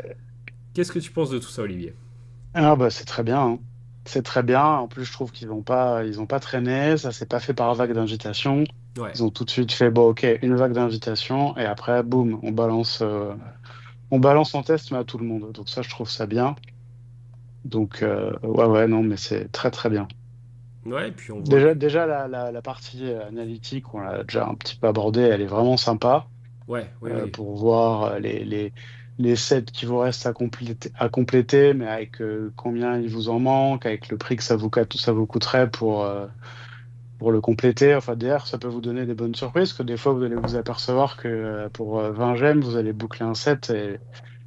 Qu'est-ce que tu penses de tout ça, Olivier? Ah bah c'est très bien, hein. C'est très bien. En plus, je trouve qu'ils ont pas traîné. Ça s'est pas fait par vague d'invitation. Ouais. Ils ont tout de suite fait, bon, ok, une vague d'invitation et après, boum, on balance en test, mais à tout le monde. Donc ça, je trouve ça bien. Donc, ouais, ouais, non, mais c'est très, très bien. Ouais, et puis on voit que. Déjà la partie analytique, on l'a déjà un petit peu abordée, elle est vraiment sympa Ouais, oui, oui. pour voir les sets qui vous restent à compléter, mais avec combien il vous en manque, avec le prix que ça vous coûterait pour le compléter. Enfin, d'ailleurs, ça peut vous donner des bonnes surprises, que des fois, vous allez vous apercevoir que pour 20 gemmes, vous allez boucler un set,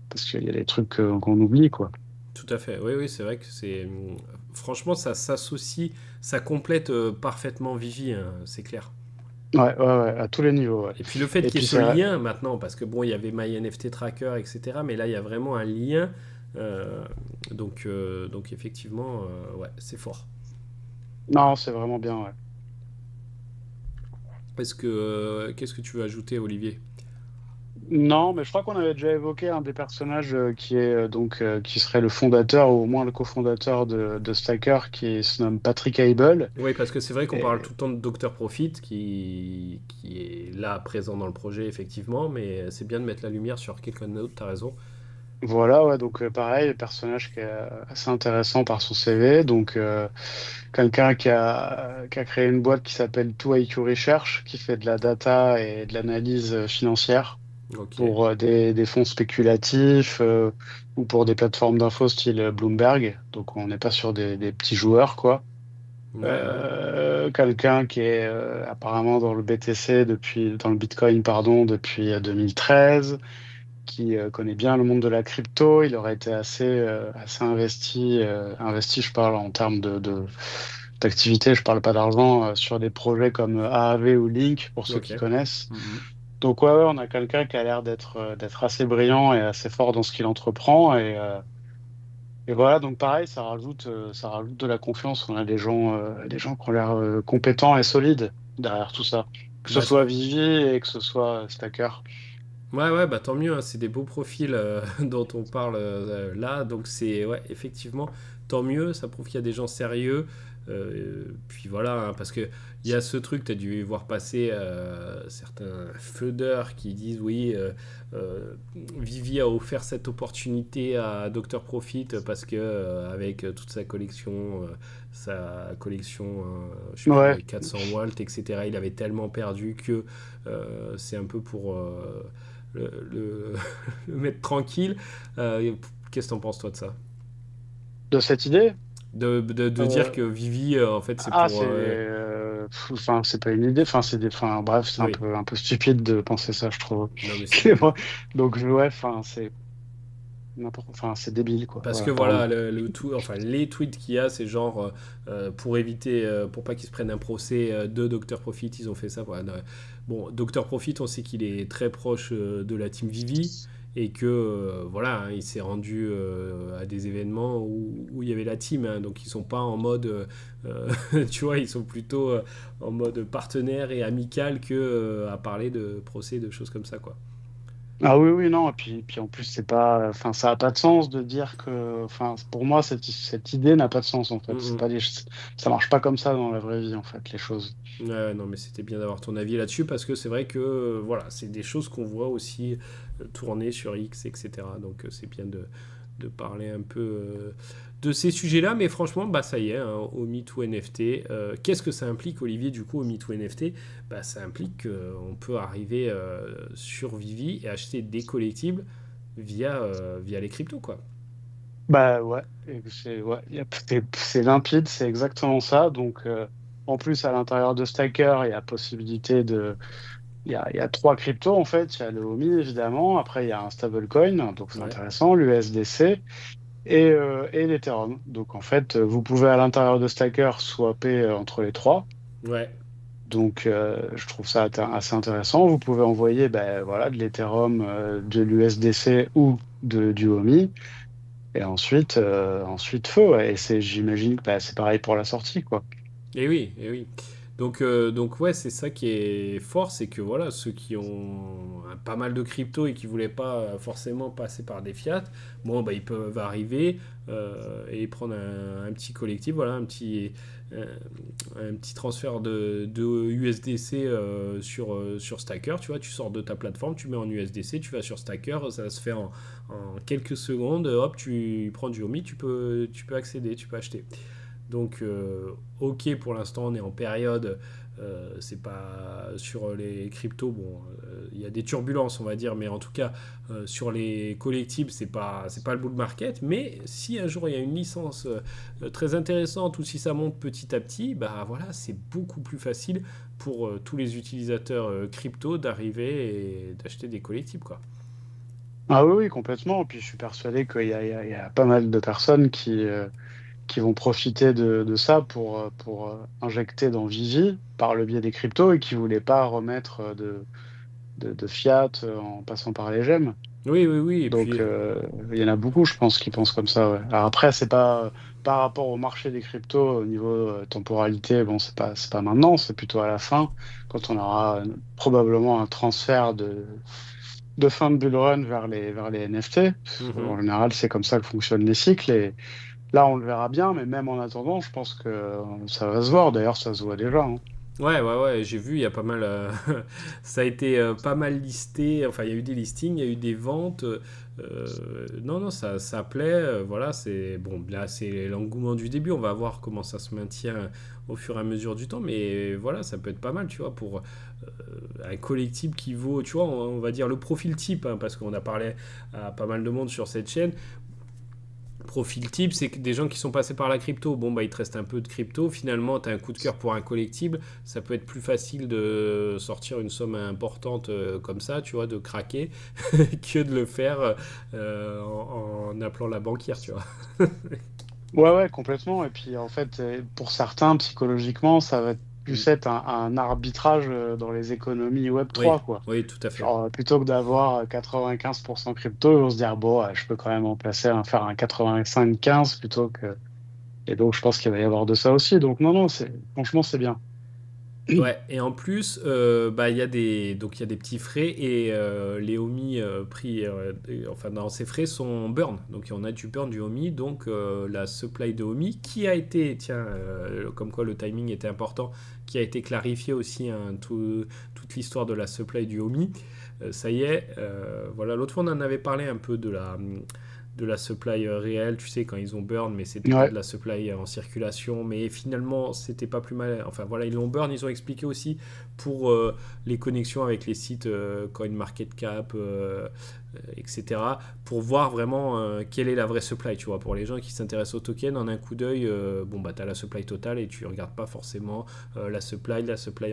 parce qu'il y a des trucs qu'on oublie, quoi. Tout à fait. Oui, oui, c'est vrai que c'est. Franchement, ça s'associe, ça complète parfaitement Vivi, hein, c'est clair. Ouais, ouais, ouais, à tous les niveaux, ouais. Et puis le fait Et qu'il y ait puis, ce c'est vrai. lien maintenant, parce que bon, il y avait MyNFT Tracker, etc. Mais là, il y a vraiment un lien. euh, donc effectivement, ouais, c'est fort. Non, c'est vraiment bien, ouais. Qu'est-ce que tu veux ajouter, Olivier? Non, mais je crois qu'on avait déjà évoqué un des personnages qui est qui serait le fondateur ou au moins le cofondateur de Stacker qui se nomme Patrick Abel. Oui, parce que c'est vrai qu'on parle Et tout le temps de Dr Profit qui est là présent dans le projet, effectivement, mais c'est bien de mettre la lumière sur quelqu'un d'autre, t'as raison. voilà, ouais, donc pareil, personnage qui est assez intéressant par son CV. Donc quelqu'un qui a créé une boîte qui s'appelle 2IQ Research, qui fait de la data et de l'analyse financière Ok. pour des fonds spéculatifs ou pour des plateformes d'infos style Bloomberg. Donc on n'est pas sur des petits joueurs, quoi. Ouais, ouais. Quelqu'un qui est apparemment dans le BTC dans le Bitcoin, pardon, depuis 2013, qui connaît bien le monde de la crypto. Il aurait été assez investi, je parle en termes d'activité, je parle pas d'argent, sur des projets comme AAV ou Link, pour ceux Ok. qui connaissent. Mhm. Donc ouais, ouais, on a quelqu'un qui a l'air d'être assez brillant et assez fort dans ce qu'il entreprend. Et voilà, donc pareil, ça rajoute de la confiance. On a des gens qui ont l'air compétents et solides derrière tout ça. Que ce Bah, soit Vivi et que ce soit Stacker. ouais, ouais, bah tant mieux, hein, c'est des beaux profils dont on parle là, donc c'est, ouais, effectivement, tant mieux, ça prouve qu'il y a des gens sérieux. Puis voilà, hein, parce que il y a ce truc, tu as dû voir passer certains feudeurs qui disent oui, Vivi a offert cette opportunité à Dr Profit parce que avec toute sa collection, je sais plus, Ouais, 400 Walt, etc., il avait tellement perdu que c'est un peu pour le, le mettre tranquille. Qu'est-ce que t'en penses, toi, de ça? de cette idée. De dire euh, que Vivi, en fait, c'est Ah, pour. enfin, c'est pas une idée. Enfin, bref, c'est Oui, un peu stupide de penser ça, je trouve. non, mais c'est débile. Donc, ouais, enfin, c'est débile, quoi. Parce que Voilà, pardon. voilà, enfin, les tweets qu'il y a, c'est genre pour éviter, pour pas qu'ils se prennent un procès de Dr Profit, ils ont fait ça. Voilà. Bon, Dr Profit, on sait qu'il est très proche de la team Vivi et que voilà, hein, il s'est rendu à des événements où il y avait la team, hein, donc ils sont pas en mode, tu vois, ils sont plutôt en mode partenaire et amical que à parler de procès, de choses comme ça, quoi. Ah oui, oui, non. Et puis en plus, c'est pas, enfin, ça a pas de sens de dire que, enfin, pour moi, cette idée n'a pas de sens, en fait. C'est Mm, pas ça marche pas comme ça dans la vraie vie, en fait, les choses. Ouais, non, mais c'était bien d'avoir ton avis là-dessus parce que c'est vrai que voilà, c'est des choses qu'on voit aussi tourner sur X, etc. Donc c'est bien de parler un peu de ces sujets-là. Mais franchement, bah ça y est, hein, au MeToo NFT, qu'est-ce que ça implique, Olivier, du coup, au MeToo NFT? Bah ça implique qu'on peut arriver sur Vivi et acheter des collectibles via les cryptos, quoi. Bah ouais, et ouais, c'est limpide, c'est exactement ça. Donc, en plus, à l'intérieur de Stacker, il y a possibilité il y a trois cryptos en fait. Il y a le OMI évidemment. Après, il y a un stablecoin, donc c'est Ouais, intéressant, l'USDC et l'Ethereum. Donc en fait, vous pouvez à l'intérieur de Stacker swapper entre les trois. ouais. Donc je trouve ça assez intéressant. Vous pouvez envoyer ben, voilà, de l'Ethereum, de l'USDC ou du OMI. Et ensuite feu. Ouais. Et j'imagine que bah, c'est pareil pour la sortie, quoi. Et oui, et oui. Donc ouais, c'est ça qui est fort, c'est que voilà, ceux qui ont pas mal de crypto et qui voulaient pas forcément passer par des fiat, bon bah ils peuvent arriver et prendre un petit collectif, voilà, euh, un petit transfert de USDC sur Stacker, tu vois, tu sors de ta plateforme, tu mets en USDC, tu vas sur Stacker, ça se fait en quelques secondes, hop, tu prends du OMI, tu peux accéder, tu peux acheter. Donc, ok, pour l'instant, on est en période. C'est pas sur les cryptos. Bon, il y a des turbulences, on va dire, mais en tout cas, sur les collectibles, c'est pas le bull market. Mais si un jour il y a une licence très intéressante ou si ça monte petit à petit, bah voilà, c'est beaucoup plus facile pour tous les utilisateurs crypto d'arriver et d'acheter des collectibles, quoi. Ah oui, oui, complètement. Puis je suis persuadé qu'il y a pas mal de personnes qui vont profiter de ça pour injecter dans Vivi par le biais des cryptos et qui voulaient pas remettre de fiat en passant par les gemmes. Oui, oui, oui. Et Donc, puis, il y en a beaucoup, je pense, qui pensent comme ça. Ouais. Alors après, c'est pas par rapport au marché des cryptos au niveau temporalité. Bon, c'est pas maintenant, c'est plutôt à la fin, quand on aura probablement un transfert de fin de bull run vers les NFT. En mhm. général, c'est comme ça que fonctionnent les cycles. Et là, on le verra bien, mais même en attendant, je pense que ça va se voir. D'ailleurs, ça se voit déjà. Hein. Ouais, ouais, ouais, j'ai vu, il y a pas mal. Ça a été pas mal listé. Enfin, il y a eu des listings, il y a eu des ventes. Non, non, ça plaît. Voilà, c'est. Bon, là, c'est l'engouement du début. On va voir comment ça se maintient au fur et à mesure du temps. Mais voilà, ça peut être pas mal, tu vois, pour un collectif qui vaut. Tu vois, on va dire le profil type, hein, parce qu'on a parlé à pas mal de monde sur cette chaîne. Profil type, c'est que des gens qui sont passés par la crypto, bon bah il te reste un peu de crypto, finalement tu as un coup de cœur pour un collectible, ça peut être plus facile de sortir une somme importante comme ça, tu vois, de craquer, que de le faire en appelant la banquière, tu vois. Ouais, ouais, complètement. Et puis, en fait, pour certains, psychologiquement, ça va Mm. plus être un arbitrage dans les économies Oui, Web3, quoi. oui, tout à fait. Genre, plutôt que d'avoir 95% crypto, on se dire, bon, je peux quand même en placer faire un 85-15 plutôt que. Et donc, je pense qu'il va y avoir de ça aussi. Donc, non, non, franchement, c'est bien. Ouais, et en plus, bah, il y a des petits frais et les OMI pris, enfin, dans ces frais sont burn. Donc, on a du burn du OMI, donc la supply de OMI qui a été, tiens, comme quoi le timing était important, qui a été clarifié aussi, hein, toute l'histoire de la supply du OMI. Ça y est, voilà, l'autre fois on en avait parlé un peu de la supply réelle, tu sais, quand ils ont burn, mais c'était pas Ouais. de la supply en circulation. Mais finalement, c'était pas plus mal. Enfin voilà, ils l'ont burn, ils ont expliqué aussi pour les connexions avec les sites CoinMarketCap, etc. Pour voir vraiment quelle est la vraie supply, tu vois. Pour les gens qui s'intéressent au token, en un coup d'œil, bon bah t'as la supply totale et tu regardes pas forcément la supply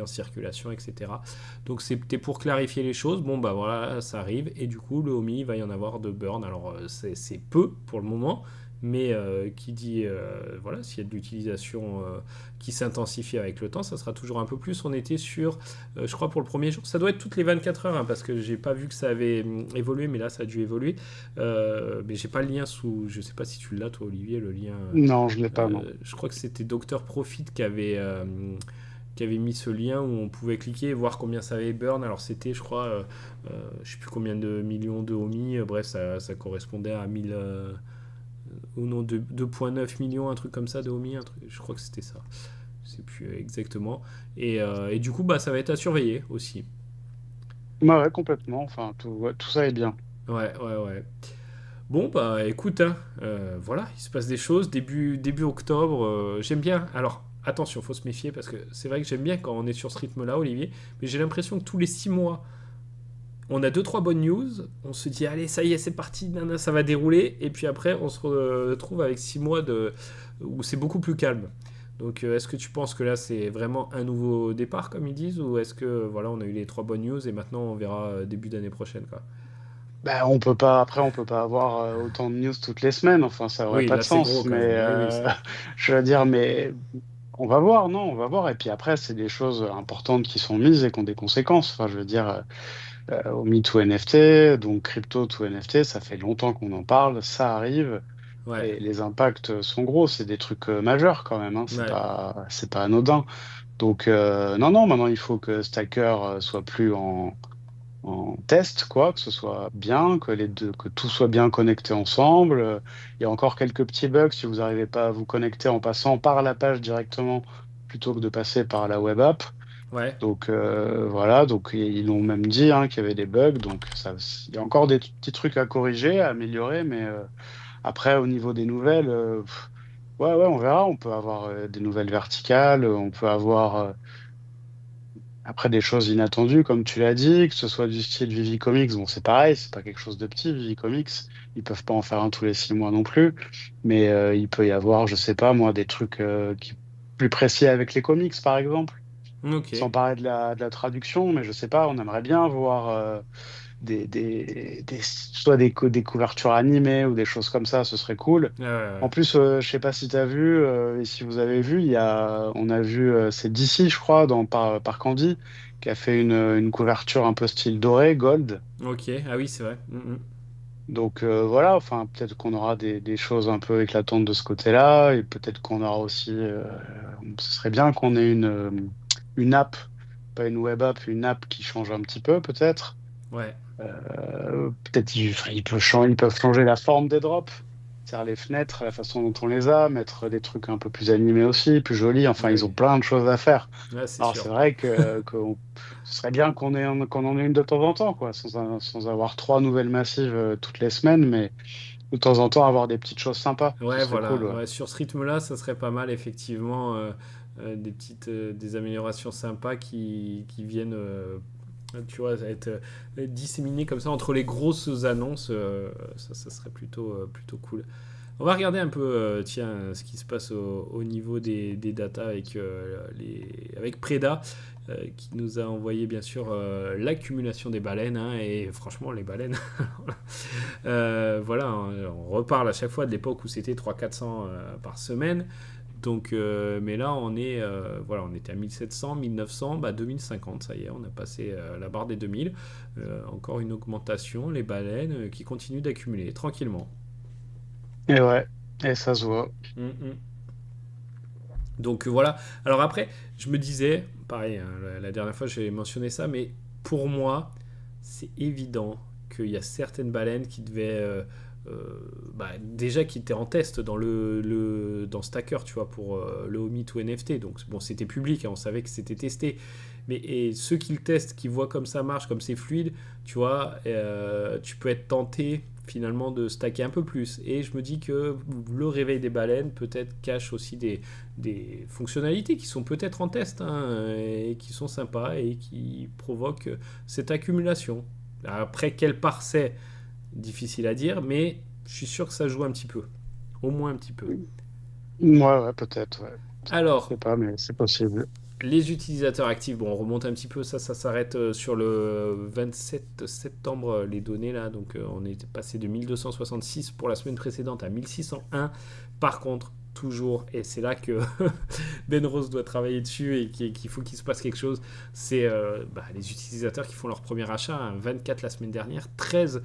en circulation, etc. Donc c'était pour clarifier les choses. Bon bah voilà, ça arrive et du coup le OMI il va y en avoir de burn. Alors c'est peu pour le moment, mais qui dit voilà, s'il y a de l'utilisation qui s'intensifie avec le temps, ça sera toujours un peu plus. On était sur, je crois pour le premier jour, ça doit être toutes les 24 heures, hein, parce que j'ai pas vu que ça avait évolué, mais là ça a dû évoluer. Mais j'ai pas le lien sous, je sais pas si tu l'as toi Olivier, le lien. Non, je l'ai pas, non. Je crois que c'était Dr Profit qui avait mis ce lien où on pouvait cliquer et voir combien ça avait burn. Alors c'était, je crois, je sais plus combien de millions de OMI. Bref, ça correspondait à 1000, ou non, 2,9 millions, un truc comme ça de OMI. Je crois que c'était ça. Je sais plus exactement. Et du coup, bah, ça va être à surveiller aussi. Ouais, ouais, complètement. Enfin, tout ça est bien. Ouais, ouais, ouais. Bon, bah écoute, hein, voilà, il se passe des choses. Début octobre, j'aime bien. Alors, attention, faut se méfier parce que c'est vrai que j'aime bien quand on est sur ce rythme-là, Olivier. Mais j'ai l'impression que tous les 6 mois, on a deux trois bonnes news, on se dit allez ça y est c'est parti, nana, ça va dérouler, et puis après on se retrouve avec 6 mois où c'est beaucoup plus calme. Donc est-ce que tu penses que là c'est vraiment un nouveau départ comme ils disent ou est-ce que voilà on a eu les trois bonnes news et maintenant on verra début d'année prochaine quoi. Ben, on peut pas, après, on peut pas avoir autant de news toutes les semaines. Enfin, ça aurait Oui pas de là c'est gros sens. quand Mais même. Oui oui c'est vrai. je veux dire, mais on va voir, non, on va voir. Et puis après, c'est des choses importantes qui sont mises et qui ont des conséquences. Enfin, je veux dire, au MeToo NFT, donc crypto to NFT, ça fait longtemps qu'on en parle, ça arrive. Ouais Et les impacts sont gros. C'est des trucs majeurs quand même. Hein. ouais C'est pas anodin. Donc, non, non, maintenant, il faut que Stacker soit plus en test, quoi, que ce soit bien, que les deux, que tout soit bien connecté ensemble. Il y a encore quelques petits bugs si vous n'arrivez pas à vous connecter en passant par la page directement plutôt que de passer par la web app. ouais. Donc voilà, donc ils l'ont même dit hein, qu'il y avait des bugs. Donc ça, il y a encore des petits trucs à corriger, à améliorer, mais après au niveau des nouvelles, ouais ouais, on verra. On peut avoir des nouvelles verticales, on peut avoir après, des choses inattendues, comme tu l'as dit, que ce soit du style Vivi Comics, bon, c'est pareil, c'est pas quelque chose de petit, Vivi Comics. Ils peuvent pas en faire un tous les 6 mois non plus. Mais il peut y avoir, je sais pas, moi, des trucs plus précis avec les comics, par exemple. Ok. Sans parler de la traduction, mais je sais pas, on aimerait bien voir soit des couvertures animées ou des choses comme ça, ce serait cool. En Ouais. plus, je sais pas si tu as vu, et si vous avez vu, on a vu, c'est DC, je crois, par Candy, qui a fait une couverture un peu style doré, gold. Ok. Ah oui c'est vrai. Donc voilà, enfin, peut-être qu'on aura des choses un peu éclatantes de ce côté-là, et peut-être qu'on aura aussi, ce serait bien qu'on ait une app, pas une web app, une app qui change un petit peu, peut-être. Ouais. Peut-être ils peuvent changer la forme des drops, c'est-à-dire les fenêtres, la façon dont on les a, mettre des trucs un peu plus animés aussi, plus jolis. Enfin, ils Oui. ont plein de choses à faire. Ouais c'est Alors, c'est sûr. vrai ce serait bien qu'on en ait une de temps en temps, quoi, sans avoir trois nouvelles massives toutes les semaines, mais de temps en temps avoir des petites choses sympas. Ce Ouais, serait cool, voilà. ouais. Ouais, sur ce rythme-là, ça serait pas mal, effectivement, des améliorations sympas qui viennent, tu vois, être disséminées comme ça entre les grosses annonces. Ça serait plutôt cool. On va regarder un peu, tiens, ce qui se passe au niveau des datas avec Preda, qui nous a envoyé bien sûr l'accumulation des baleines, hein, et franchement, les baleines, voilà, hein, on reparle à chaque fois de l'époque où c'était 300-400 par semaine. Donc, mais là, voilà, on était à 1700, 1900, bah 2050, ça y est, on a passé la barre des 2000. Encore une augmentation, les baleines qui continuent d'accumuler tranquillement. Et ouais, et ça se voit. Mm. Donc voilà. Alors après, je me disais, pareil, hein, la dernière fois j'ai mentionné ça, mais pour moi, c'est évident qu'il y a certaines baleines qui devaient, déjà qui étaient en test dans Stacker, tu vois, pour le Homie to NFT. Donc bon, c'était public, hein, on savait que c'était testé. Mais et ceux qui le testent, qui voient comme ça marche, comme c'est fluide, tu vois, tu peux être tenté finalement de stacker un peu plus. Et je me dis que le réveil des baleines peut-être cache aussi des fonctionnalités qui sont peut-être en test, hein, et qui sont sympas et qui provoquent cette accumulation. Après, quelle part c'est difficile à dire, mais je suis sûr que ça joue un petit peu. Au moins un petit peu. Ouais, ouais, peut-être, ouais. Je Alors, sais pas, mais c'est possible. les utilisateurs actifs, bon, on remonte un petit peu, ça s'arrête sur le 27 septembre, les données là, donc on est passé de 1266 pour la semaine précédente à 1601. Par contre, toujours, et c'est là que Ben Rose doit travailler dessus et qu'il faut qu'il se passe quelque chose, c'est les utilisateurs qui font leur premier achat, hein, 24 la semaine dernière, 13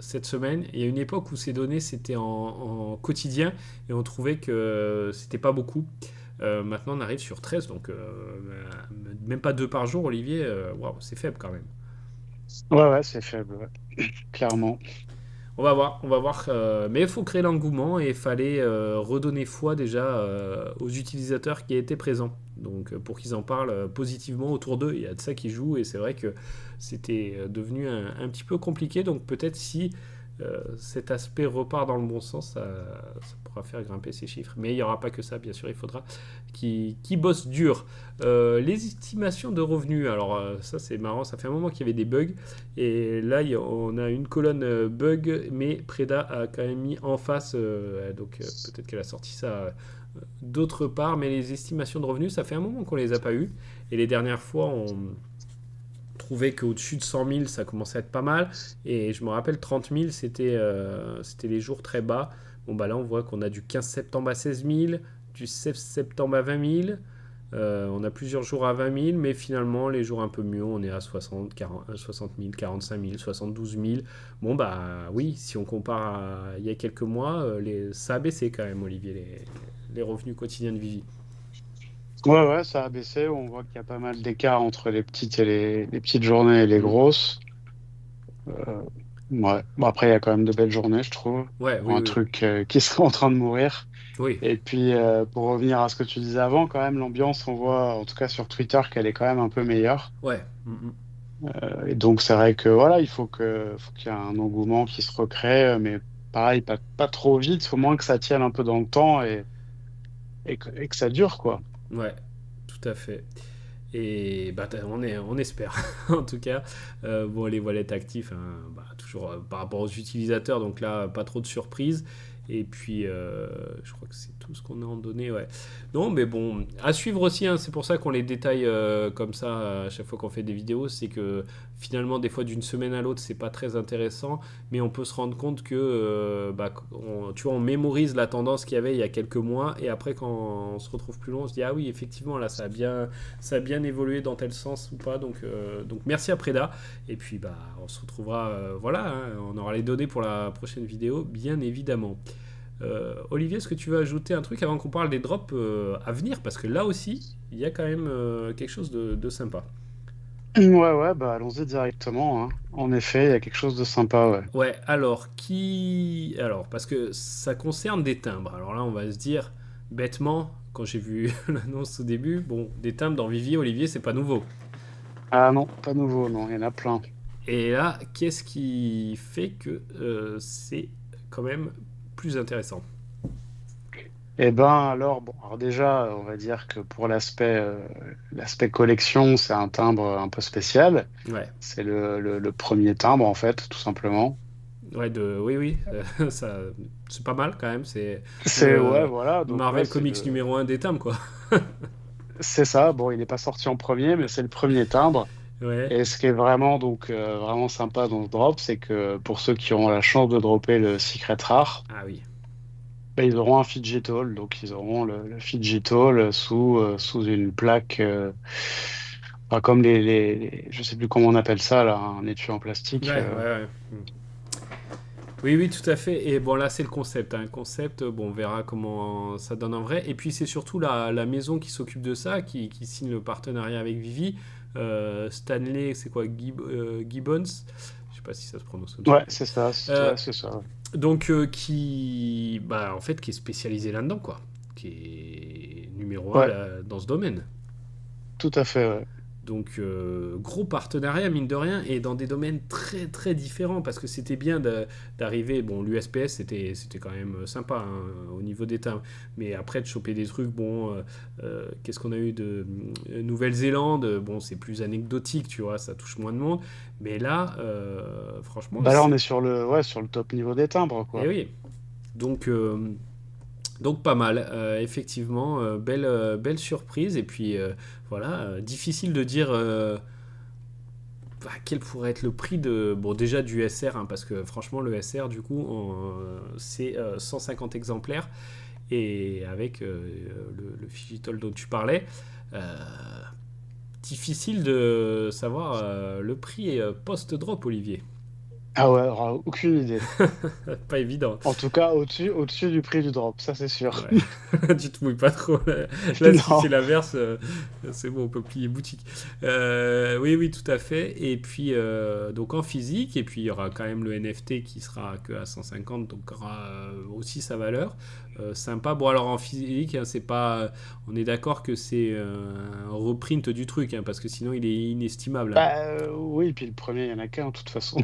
cette semaine. Il y a une époque où ces données c'était en quotidien et on trouvait que c'était pas beaucoup. Maintenant, on arrive sur 13, donc même pas 2 par jour, Olivier. Waouh, c'est faible quand même. Ouais, ouais, c'est faible, ouais. Clairement. On va voir. Mais il faut créer l'engouement et il fallait redonner foi déjà aux utilisateurs qui étaient présents. Donc pour qu'ils en parlent positivement autour d'eux, il y a de ça qui joue et c'est vrai que c'était devenu un petit peu compliqué. Donc peut-être si cet aspect repart dans le bon sens, ça pourra faire grimper ces chiffres. Mais il n'y aura pas que ça, bien sûr, il faudra qui bossent dur. Les estimations de revenus, alors ça c'est marrant, ça fait un moment qu'il y avait des bugs. Et là, on a une colonne bug, mais Preda a quand même mis en face, donc peut-être qu'elle a sorti ça D'autre part, mais les estimations de revenus, ça fait un moment qu'on les a pas eues. Et les dernières fois, on trouvait qu'au-dessus de 100 000, ça commençait à être pas mal. Et je me rappelle, 30 000, c'était les jours très bas. Bon, bah là, on voit qu'on a du 15 septembre à 16 000, du 16 septembre à 20 000. On a plusieurs jours à 20 000, mais finalement, les jours un peu mieux, on est à 60, 40, 60 000, 45 000, 72 000. Bon, bah oui, si on compare à il y a quelques mois, ça a baissé quand même, Olivier, les revenus quotidiens de Vivi. Ouais, ouais, ça a baissé. On voit qu'il y a pas mal d'écart entre les petites et les petites journées et les Mm. grosses. Euh, ouais. Bon, après, il y a quand même de belles journées, je trouve, Ouais, pour oui, un oui. truc qui serait en train de mourir. Oui, Et puis, pour revenir à ce que tu disais avant, quand même, l'ambiance, on voit, en tout cas sur Twitter, qu'elle est quand même un peu meilleure. ouais. Mm, mm. Et donc, c'est vrai que voilà, faut qu'il y ait un engouement qui se recrée, mais pareil, pas trop vite, faut moins que ça tienne un peu dans le temps et que ça dure, quoi. Ouais, tout à fait. Et bah, on espère. En tout cas, bon, les wallets actifs, hein, bah, toujours par rapport aux utilisateurs, donc là, pas trop de surprises. Et puis, je crois que c'est tout ce qu'on a en données, ouais. Non, mais bon, à suivre aussi, hein, c'est pour ça qu'on les détaille comme ça à chaque fois qu'on fait des vidéos, c'est que finalement, des fois, d'une semaine à l'autre, c'est pas très intéressant, mais on peut se rendre compte que, bah, tu vois, on mémorise la tendance qu'il y avait il y a quelques mois, et après, quand on se retrouve plus loin, on se dit, ah oui, effectivement, là, ça a bien évolué dans tel sens ou pas. Donc merci à Preda. Et puis bah, on se retrouvera, voilà, hein, on aura les données pour la prochaine vidéo, bien évidemment. Olivier, est-ce que tu veux ajouter un truc avant qu'on parle des drops à venir? Parce que là aussi, il y a quand même quelque chose de sympa. Ouais, ouais, bah allons-y directement, hein. En effet, il y a quelque chose de sympa, ouais. Ouais, alors, parce que ça concerne des timbres. Alors là, on va se dire, bêtement, quand j'ai vu l'annonce au début, bon, des timbres dans Vivier, Olivier, c'est pas nouveau. Ah non, pas nouveau, non, il y en a plein. Et là, qu'est-ce qui fait que c'est quand même plus intéressant? Eh ben alors, bon, alors déjà, on va dire que pour l'aspect collection, c'est un timbre un peu spécial. Ouais, C'est le premier timbre, en fait, tout simplement. ouais, oui, oui, ça, c'est pas mal quand même. C'est Ouais, le voilà, donc ouais, Marvel Comics numéro un des timbres, quoi. c'est ça. Bon, il n'est pas sorti en premier, mais c'est le premier timbre. Ouais, Et ce qui est vraiment, donc, vraiment sympa dans ce drop, c'est que pour ceux qui auront la chance de dropper le Secret Rare, ah oui, ben, ils auront un Fidgetall, donc ils auront le Fidgetall sous une plaque, enfin, comme je sais plus comment on appelle ça, là, un étui en plastique. ouais, ouais, ouais. Oui, oui, tout à fait. Et bon, là, c'est le concept, hein. Le concept, bon, on verra comment ça donne en vrai. Et puis, c'est surtout la maison qui s'occupe de ça, qui signe le partenariat avec Vivi. Stanley, c'est quoi, Gibbons? Je sais pas si ça se prononce comme ça. Ouais, c'est ça, Euh, ouais, c'est ça. donc, bah, en fait, qui est spécialisé là-dedans, quoi. Qui est numéro un Ouais, là, dans ce domaine. tout à fait, ouais. Donc, gros partenariat, mine de rien, et dans des domaines très très différents, parce que c'était bien d'arriver. Bon, l'USPS, c'était quand même sympa hein, au niveau des timbres, mais après de choper des trucs, bon, qu'est-ce qu'on a eu de Nouvelle-Zélande? Bon, c'est plus anecdotique, tu vois, ça touche moins de monde, mais là, franchement, Bah là, on est ouais, sur le top niveau des timbres, eh quoi. oui, donc. Donc pas mal, effectivement, belle surprise. Et puis voilà, difficile de dire bah, quel pourrait être le prix de... Bon déjà du SR, hein, parce que franchement le SR du coup c'est 150 exemplaires. Et avec le Figitol dont tu parlais, euh, difficile de savoir le prix post-drop, Olivier. Ah ouais, alors, aucune idée. Pas évident. En tout cas, au-dessus du prix du drop, ça c'est sûr. Ouais, tu te mouilles pas trop. Là, si Non. c'est l'inverse, c'est bon, on peut plier boutique. Oui, oui, tout à fait. Et puis, donc en physique, et puis il y aura quand même le NFT qui sera que à 150, donc aura aussi sa valeur. Sympa. Bon, alors en physique, hein, c'est pas. On est d'accord que c'est un reprint du truc, hein, parce que sinon il est inestimable, hein. Bah oui, puis le premier, il y en a qu'un, de toute façon.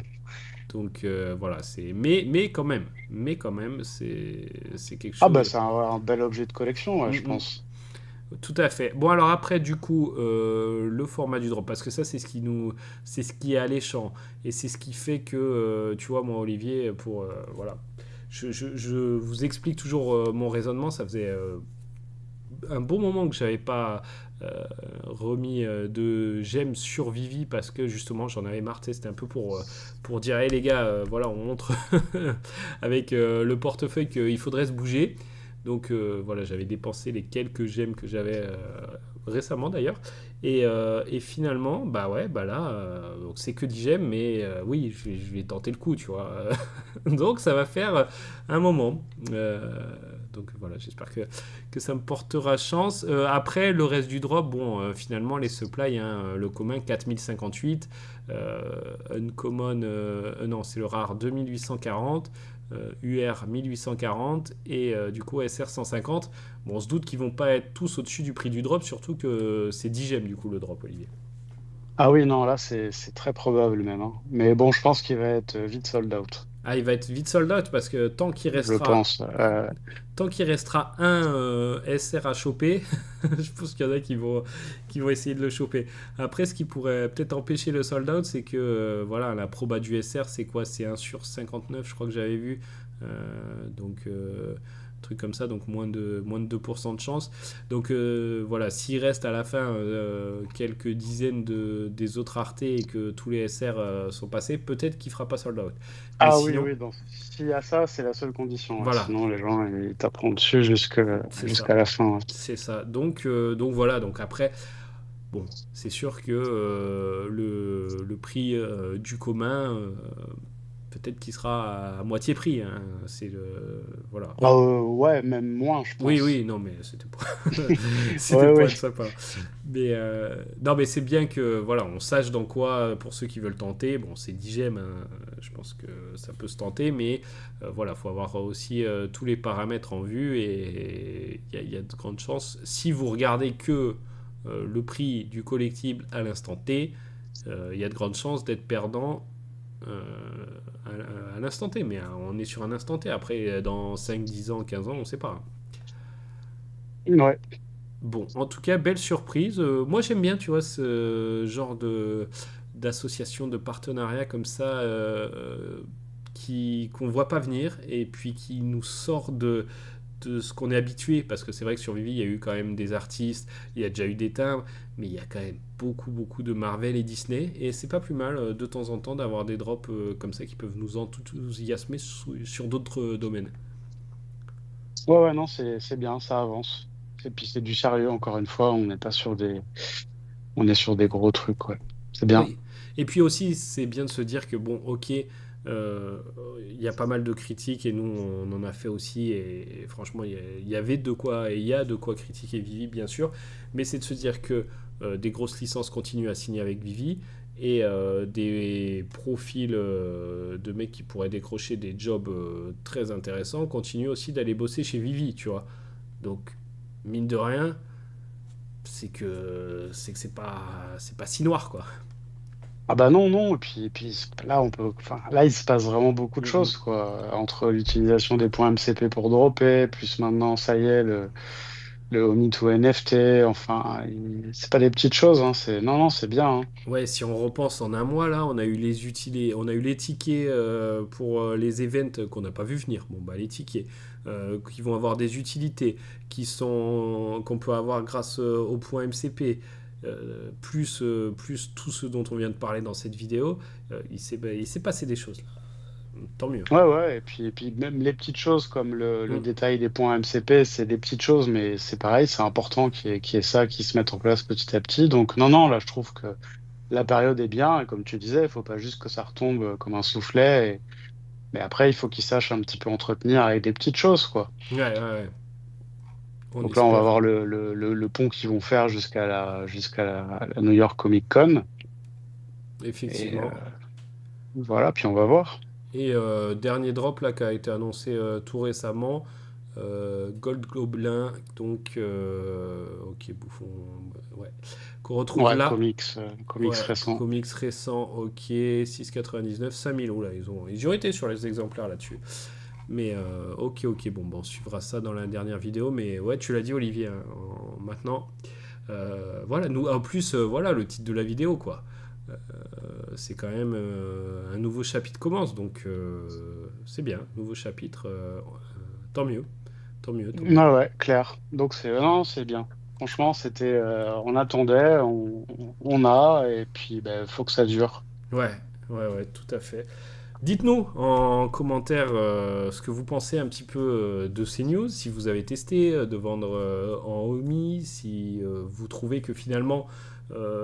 Donc voilà, c'est. Mais quand même, c'est quelque Ah bah chose. c'est un bel objet de collection, ouais, Mm, je mm. pense. Tout à fait. Bon alors après du coup le format du drop parce que ça c'est ce qui est alléchant et c'est ce qui fait que tu vois moi Olivier pour voilà je vous explique toujours mon raisonnement ça faisait un bon moment que j'avais pas remis de gemmes sur Vivi parce que justement j'en avais marre. Tu sais, c'était un peu pour dire, hey, les gars, voilà, on montre avec le portefeuille qu'il faudrait se bouger. Donc voilà, j'avais dépensé les quelques gemmes que j'avais récemment d'ailleurs. Et finalement, bah ouais, bah là, donc c'est que 10 gemmes, mais oui, je vais tenter le coup, tu vois. Donc ça va faire un moment. Donc voilà, j'espère que ça me portera chance. Après, le reste du drop, bon, finalement, les supply, hein, le commun 4058, Uncommon, non, c'est le rare 2840, UR 1840 et du coup SR 150. Bon, on se doute qu'ils vont pas être tous au-dessus du prix du drop, surtout que c'est 10 gemmes du coup le drop, Olivier. Ah oui, non, là, c'est très probable même, hein. Mais bon, je pense qu'il va être vite sold out. Ah, il va être vite sold out parce que Je pense. tant qu'il restera un SR à choper, je pense qu'il y en a qui vont essayer de le choper. Après, ce qui pourrait peut-être empêcher le sold out, c'est que voilà, la proba du SR, c'est quoi? C'est 1/59, je crois que j'avais vu. Donc, truc comme ça, donc moins de 2% de chance. Donc voilà, s'il reste à la fin quelques dizaines des autres raretés et que tous les SR sont passés, peut-être qu'il fera pas sold out. Mais Ah oui, sinon, oui, donc s'il y a ça, c'est la seule condition, ouais. voilà, Sinon, les gens, ils taperont dessus c'est ça. jusqu'à la fin, ouais. C'est ça. Donc voilà, donc après, bon, c'est sûr que le prix du commun, peut-être qu'il sera à moitié prix, hein. C'est le. Voilà. Ouais, même moins, je Oui, pense. oui, non, mais c'était pas, c'était Ouais, pas ouais. de sa part. Mais non, mais c'est bien que voilà, on sache dans quoi, pour ceux qui veulent tenter. Bon, c'est 10 gemmes, hein, je pense que ça peut se tenter, mais voilà, faut avoir aussi tous les paramètres en vue et il y a de grandes chances. Si vous regardez que le prix du collectible à l'instant T, il y a de grandes chances d'être perdant euh, à l'instant T. Mais on est sur un instant T. Après, dans 5 10 ans, 15 ans, on ne sait pas. Ouais. Bon, en tout cas, belle surprise. Moi, j'aime bien, tu vois, ce genre d'association, de partenariat comme ça, qu'on voit pas venir et puis qui nous sort de ce qu'on est habitué. Parce que c'est vrai que sur Vivi, il y a eu quand même des artistes, il y a déjà eu des timbres, mais il y a quand même beaucoup, beaucoup de Marvel et Disney. Et c'est pas plus mal de temps en temps d'avoir des drops comme ça qui peuvent nous enthousiasmer sur d'autres domaines. Ouais, ouais, non, c'est bien, ça avance. Et puis c'est du sérieux, encore une fois, on n'est pas sur on est sur des gros trucs, ouais. C'est bien. Oui. Et puis aussi, c'est bien de se dire que, bon, ok, il y a pas mal de critiques et nous, on en a fait aussi. Et franchement, il y avait de quoi, et il y a de quoi critiquer Vivi, bien sûr. Mais c'est de se dire que des grosses licences continuent à signer avec Vivi et des profils de mecs qui pourraient décrocher des jobs très intéressants continuent aussi d'aller bosser chez Vivi, tu vois. Donc, mine de rien, c'est que c'est pas si noir, quoi. Ah bah non, non, et puis là, enfin, là, il se passe vraiment beaucoup de Mm, choses, mm. quoi. Entre l'utilisation des points MCP pour dropper, plus maintenant, ça y est, le Omni to NFT, enfin, c'est pas des petites choses, hein, non, non, c'est bien, hein. Ouais, si on repense en un mois là, on a eu les tickets pour les events qu'on n'a pas vu venir. Bon bah les tickets qui vont avoir des utilités qu'on peut avoir grâce au point MCP, plus tout ce dont on vient de parler dans cette vidéo, il s'est passé des choses là. Tant mieux. Ouais, ouais, et puis même les petites choses comme le Mm. détail des points MCP, c'est des petites choses, mais c'est pareil, c'est important qu'il y ait ça qui se mette en place petit à petit. Donc, non, non, là, je trouve que la période est bien, et comme tu disais, il faut pas juste que ça retombe comme un soufflet, mais après, il faut qu'ils sachent un petit peu entretenir avec des petites choses, quoi. Ouais, ouais, ouais. On Donc là, on va espère. voir le pont qu'ils vont faire jusqu'à la New York Comic Con, et Effectivement. voilà, puis on va voir. Et dernier drop là qui a été annoncé tout récemment, Gold Gobelin, donc ok bouffon, ouais, qu'on retrouve Ouais, là, comics ouais, récents. comics récent, ok, 6,99, 5000, là ils y ont été sur les exemplaires là-dessus. Mais ok, ok, bon, on suivra ça dans la dernière vidéo, mais ouais, tu l'as dit Olivier, hein, maintenant, voilà, nous, en plus, voilà le titre de la vidéo, quoi. C'est quand même un nouveau chapitre commence, donc c'est bien, nouveau chapitre, tant mieux, Tant mieux, tant mieux. Ouais, ouais, clair. Donc non, c'est bien. Franchement, on attendait, on a, et puis ben, faut que ça dure. Ouais, ouais, ouais, tout à fait. Dites-nous en commentaire ce que vous pensez un petit peu de ces news, si vous avez testé de vendre en Omi, si vous trouvez que finalement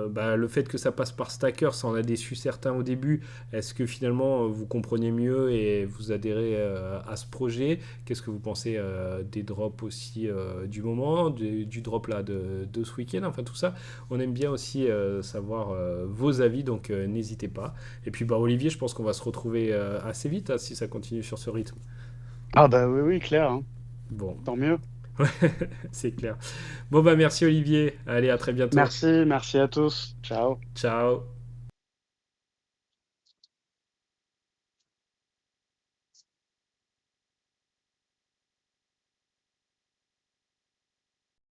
bah, le fait que ça passe par Stacker, ça en a déçu certains au début. Est-ce que finalement vous comprenez mieux et vous adhérez à ce projet? Qu'est-ce que vous pensez des drops aussi du moment, du drop là de ce week-end? Enfin tout ça, on aime bien aussi savoir vos avis, donc n'hésitez pas. Et puis bah, Olivier, je pense qu'on va se retrouver assez vite hein, si ça continue sur ce rythme. Ah bah oui, oui, clair, hein. Bon, Tant mieux. c'est clair. Bon bah merci Olivier, allez à très bientôt. Merci, merci à tous. Ciao. Ciao.